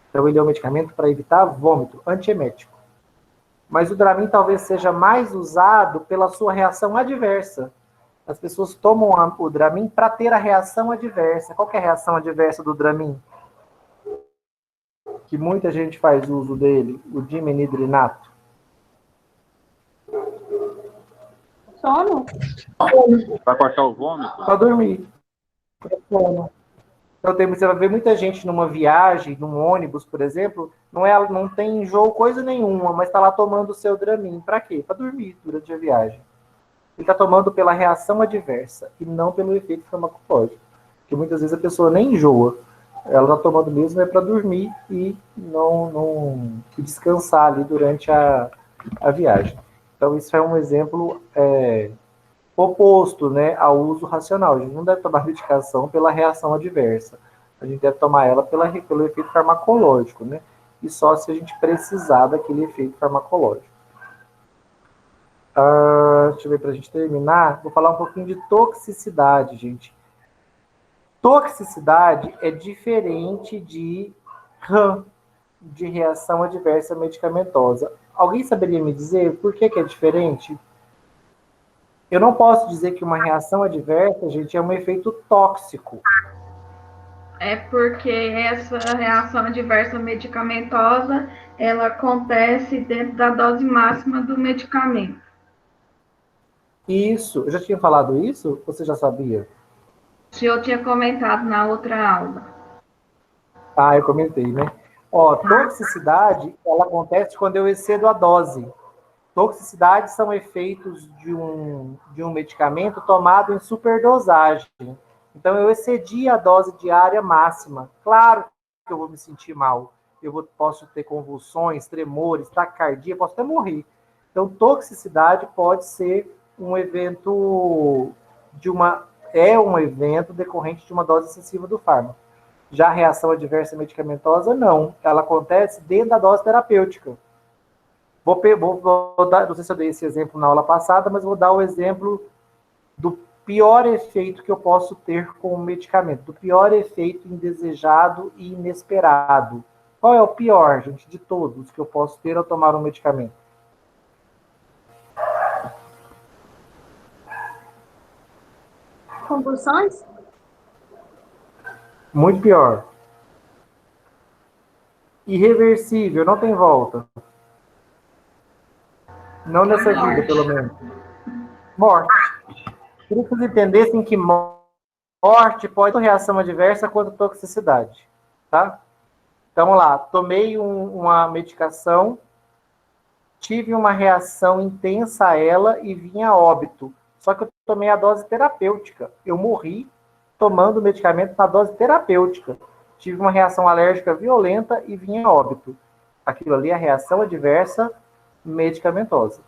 [SPEAKER 1] Então, ele é um medicamento para evitar vômito, antiemético. Mas o Dramin talvez seja mais usado pela sua reação adversa. As pessoas tomam o Dramin para ter a reação adversa. Qual que é a reação adversa do Dramin? Que muita gente faz uso dele, o dimenhidrinato.
[SPEAKER 4] Sono?
[SPEAKER 10] Vai cortar o vômito?
[SPEAKER 1] Para dormir. Para sono. Então, você vai ver muita gente numa viagem, num ônibus, por exemplo, não tem enjoo coisa nenhuma, mas está lá tomando o seu Dramin. Para quê? Para dormir durante a viagem. Ele está tomando pela reação adversa e não pelo efeito farmacológico. Porque muitas vezes a pessoa nem enjoa. Ela está tomando mesmo para dormir e não descansar ali durante a viagem. Então, isso é um exemplo oposto, né, ao uso racional. A gente não deve tomar medicação pela reação adversa. A gente deve tomar ela pelo efeito farmacológico, né? E só se a gente precisar daquele efeito farmacológico. Deixa eu ver, para a gente terminar, vou falar um pouquinho de toxicidade, gente. Toxicidade é diferente de RAM, de reação adversa medicamentosa. Alguém saberia me dizer por que é diferente? Eu não posso dizer que uma reação adversa, gente, é um efeito tóxico.
[SPEAKER 7] É porque essa reação adversa medicamentosa, ela acontece dentro da dose máxima do medicamento.
[SPEAKER 1] Isso. Eu já tinha falado isso? Você já sabia?
[SPEAKER 7] O senhor tinha comentado na outra aula.
[SPEAKER 1] Ah, eu comentei, né? Toxicidade, ela acontece quando eu excedo a dose. Toxicidade são efeitos de um medicamento tomado em superdosagem. Então, eu excedi a dose diária máxima. Claro que eu vou me sentir mal. Posso ter convulsões, tremores, taquicardia, posso até morrer. Então, toxicidade pode ser um evento um evento decorrente de uma dose excessiva do fármaco. Já a reação adversa medicamentosa, não. Ela acontece dentro da dose terapêutica. Vou dar, não sei se eu dei esse exemplo na aula passada, mas vou dar o exemplo do pior efeito que eu posso ter com o medicamento, do pior efeito indesejado e inesperado. Qual é o pior, gente, de todos que eu posso ter ao tomar um medicamento?
[SPEAKER 4] Convulsões?
[SPEAKER 1] Muito pior. Irreversível, não tem volta. Não nessa vida, pelo menos. Morte. Queria que vocês entendessem que morte pode ter reação adversa quanto toxicidade. Tá? Então, vamos lá. Tomei uma medicação, tive uma reação intensa a ela e vim a óbito. Só que eu tomei a dose terapêutica. Eu morri tomando o medicamento na dose terapêutica. Tive uma reação alérgica violenta e vim a óbito. Aquilo ali é a reação adversa medicamentosa.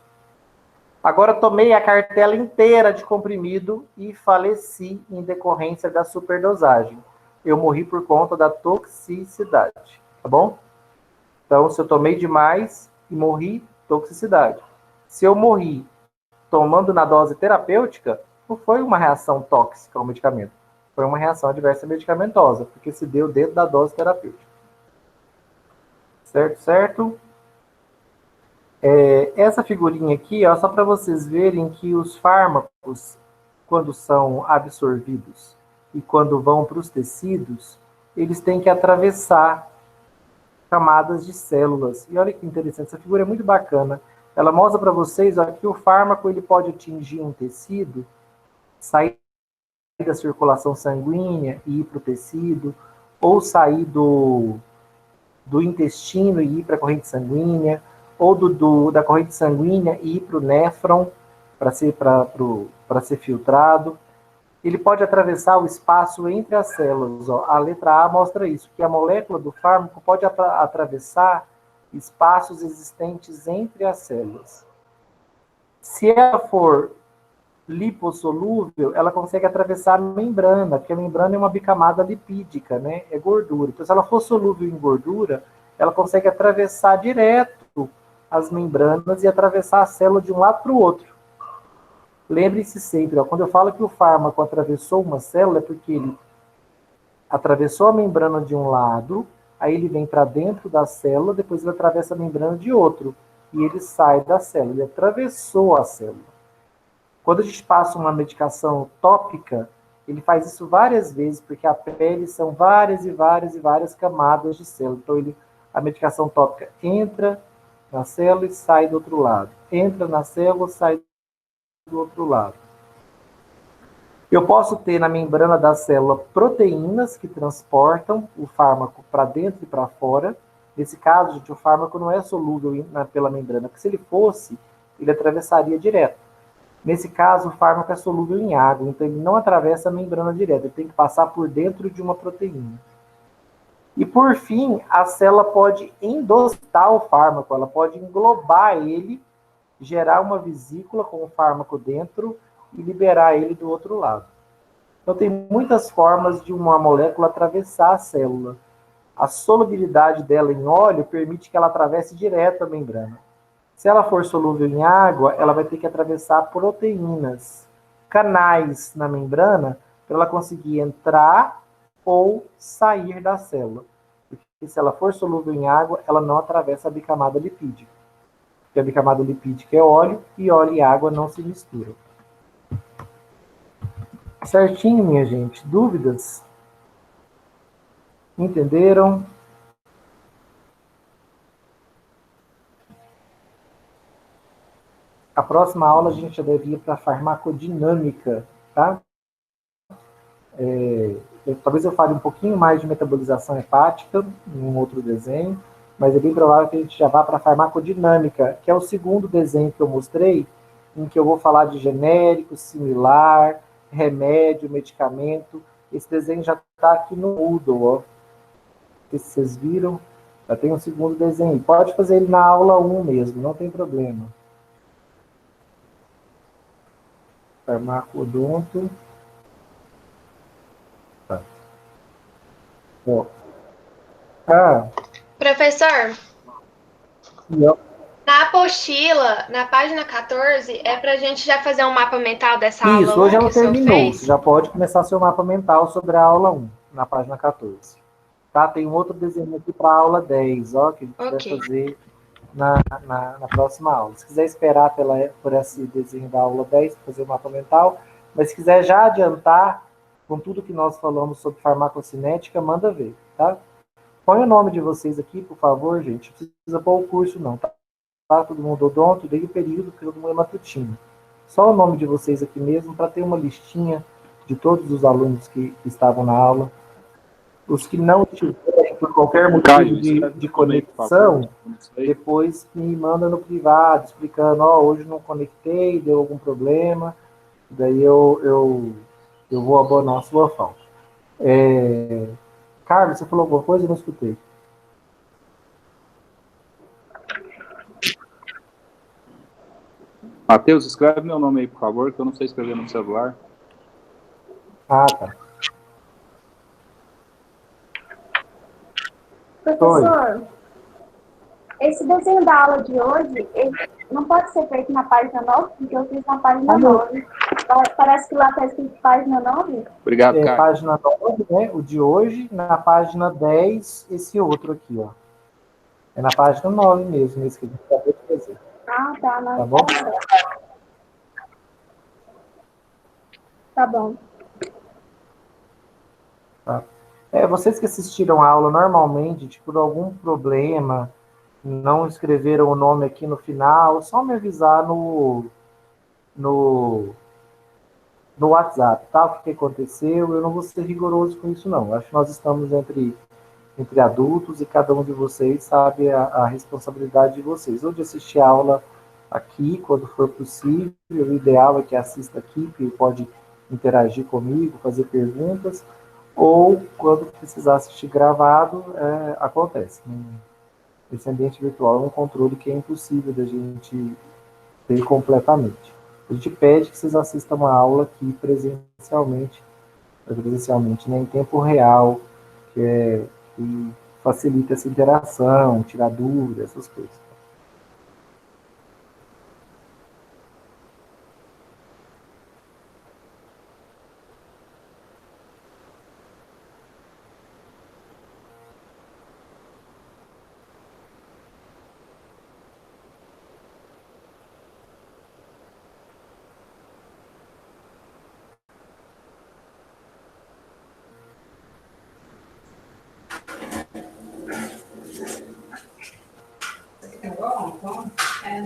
[SPEAKER 1] Agora tomei a cartela inteira de comprimido e faleci em decorrência da superdosagem. Eu morri por conta da toxicidade, tá bom? Então, se eu tomei demais e morri, toxicidade. Se eu morri tomando na dose terapêutica, não foi uma reação tóxica ao medicamento. Foi uma reação adversa medicamentosa, porque se deu dentro da dose terapêutica. Certo, certo? Essa figurinha aqui, ó, só para vocês verem que os fármacos, quando são absorvidos e quando vão para os tecidos, eles têm que atravessar camadas de células. E olha que interessante, essa figura é muito bacana. Ela mostra para vocês ó, que o fármaco ele pode atingir um tecido, sair da circulação sanguínea e ir para o tecido, ou sair do intestino e ir para a corrente sanguínea, ou da corrente sanguínea e ir para o néfron para ser filtrado. Ele pode atravessar o espaço entre as células. Ó. A letra A mostra isso, que a molécula do fármaco pode atravessar espaços existentes entre as células. Se ela for lipossolúvel, ela consegue atravessar a membrana, porque a membrana é uma bicamada lipídica, né? É gordura. Então, se ela for solúvel em gordura, ela consegue atravessar direto as membranas e atravessar a célula de um lado para o outro. Lembre-se sempre, ó, quando eu falo que o fármaco atravessou uma célula, é porque ele atravessou a membrana de um lado, aí ele vem para dentro da célula, depois ele atravessa a membrana de outro, e ele sai da célula. Ele atravessou a célula. Quando a gente passa uma medicação tópica, ele faz isso várias vezes, porque a pele são várias e várias e várias camadas de célula. Então, a medicação tópica entra na célula e sai do outro lado. Entra na célula e sai do outro lado. Eu posso ter na membrana da célula proteínas que transportam o fármaco para dentro e para fora. Nesse caso, gente, o fármaco não é solúvel pela membrana, porque se ele fosse, ele atravessaria direto. Nesse caso, o fármaco é solúvel em água, então ele não atravessa a membrana direto, ele tem que passar por dentro de uma proteína. E por fim, a célula pode endostar o fármaco, ela pode englobar ele, gerar uma vesícula com o fármaco dentro e liberar ele do outro lado. Então tem muitas formas de uma molécula atravessar a célula. A solubilidade dela em óleo permite que ela atravesse direto a membrana. Se ela for solúvel em água, ela vai ter que atravessar proteínas, canais na membrana, para ela conseguir entrar ou sair da célula. Porque se ela for solúvel em água, ela não atravessa a bicamada lipídica. Porque a bicamada lipídica é óleo, e óleo e água não se misturam. Certinho, minha gente? Dúvidas? Entenderam? A próxima aula a gente já deve ir para a farmacodinâmica, tá? Talvez eu fale um pouquinho mais de metabolização hepática em um outro desenho, mas é bem provável que a gente já vá para a farmacodinâmica, que é o segundo desenho que eu mostrei, em que eu vou falar de genérico, similar, remédio, medicamento. Esse desenho já está aqui no Moodle, ó. Se vocês viram, já tem um segundo desenho. Pode fazer ele na aula 1 mesmo, não tem problema. Farmacodonto. Tá. Ó. Ah,
[SPEAKER 5] Professor,
[SPEAKER 1] e ó,
[SPEAKER 5] na apostila, na página 14, é para a gente já fazer um mapa mental dessa aula
[SPEAKER 1] isso,
[SPEAKER 5] 1
[SPEAKER 1] hoje
[SPEAKER 5] que
[SPEAKER 1] ela
[SPEAKER 5] o senhor
[SPEAKER 1] terminou.
[SPEAKER 5] fez?
[SPEAKER 1] Você já pode começar seu mapa mental sobre a aula 1, na página 14. Tá? Tem um outro desenho aqui para a aula 10, ó, que a gente vai
[SPEAKER 5] Ok.
[SPEAKER 1] fazer na próxima aula. Se quiser esperar por esse desenho da aula 10 para fazer o mapa mental, mas se quiser já adiantar com tudo que nós falamos sobre farmacocinética, manda ver, tá? Põe o nome de vocês aqui, por favor, gente. Não precisa pôr o curso, não, tá? Todo mundo odonto, desde o período, que todo mundo é matutino. Só o nome de vocês aqui mesmo, para ter uma listinha de todos os alunos que estavam na aula. Os que não tiverem, por qualquer motivo
[SPEAKER 10] Caio,
[SPEAKER 1] de
[SPEAKER 10] escreve meu nome aí, por
[SPEAKER 1] conexão,
[SPEAKER 10] favor. Não sei.
[SPEAKER 1] depois me manda no privado, explicando, ó, hoje não conectei, deu algum problema, daí eu vou abonar a sua falta. Carlos, você falou alguma coisa? Eu não escutei.
[SPEAKER 10] Matheus, escreve meu nome aí, por favor, que eu não sei escrever no celular.
[SPEAKER 1] Ah, tá.
[SPEAKER 4] Professor, esse desenho da aula de hoje, ele não pode ser feito na página 9, porque eu fiz na página 9. Parece que lá está escrito página 9.
[SPEAKER 10] Obrigado, Caio.
[SPEAKER 1] Página 9, né? O de hoje, na página 10, esse outro aqui, ó. É na página 9 mesmo, esse que a gente acabou de fazer.
[SPEAKER 4] Ah, tá. Não.
[SPEAKER 1] Tá bom?
[SPEAKER 4] Tá bom.
[SPEAKER 1] Tá. Vocês que assistiram a aula normalmente, tipo, por algum problema, não escreveram o nome aqui no final, só me avisar no WhatsApp, tá? O que aconteceu, eu não vou ser rigoroso com isso, não. Acho que nós estamos entre adultos e cada um de vocês sabe a responsabilidade de vocês. Ou de assistir a aula aqui, quando for possível, o ideal é que assista aqui, porque pode interagir comigo, fazer perguntas, ou quando precisar assistir gravado, acontece. Esse ambiente virtual é um controle que é impossível da gente ter completamente. A gente pede que vocês assistam uma aula aqui presencialmente, né, em tempo real, que facilita essa interação, tirar dúvidas, essas coisas.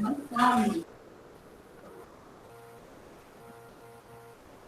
[SPEAKER 11] Não come.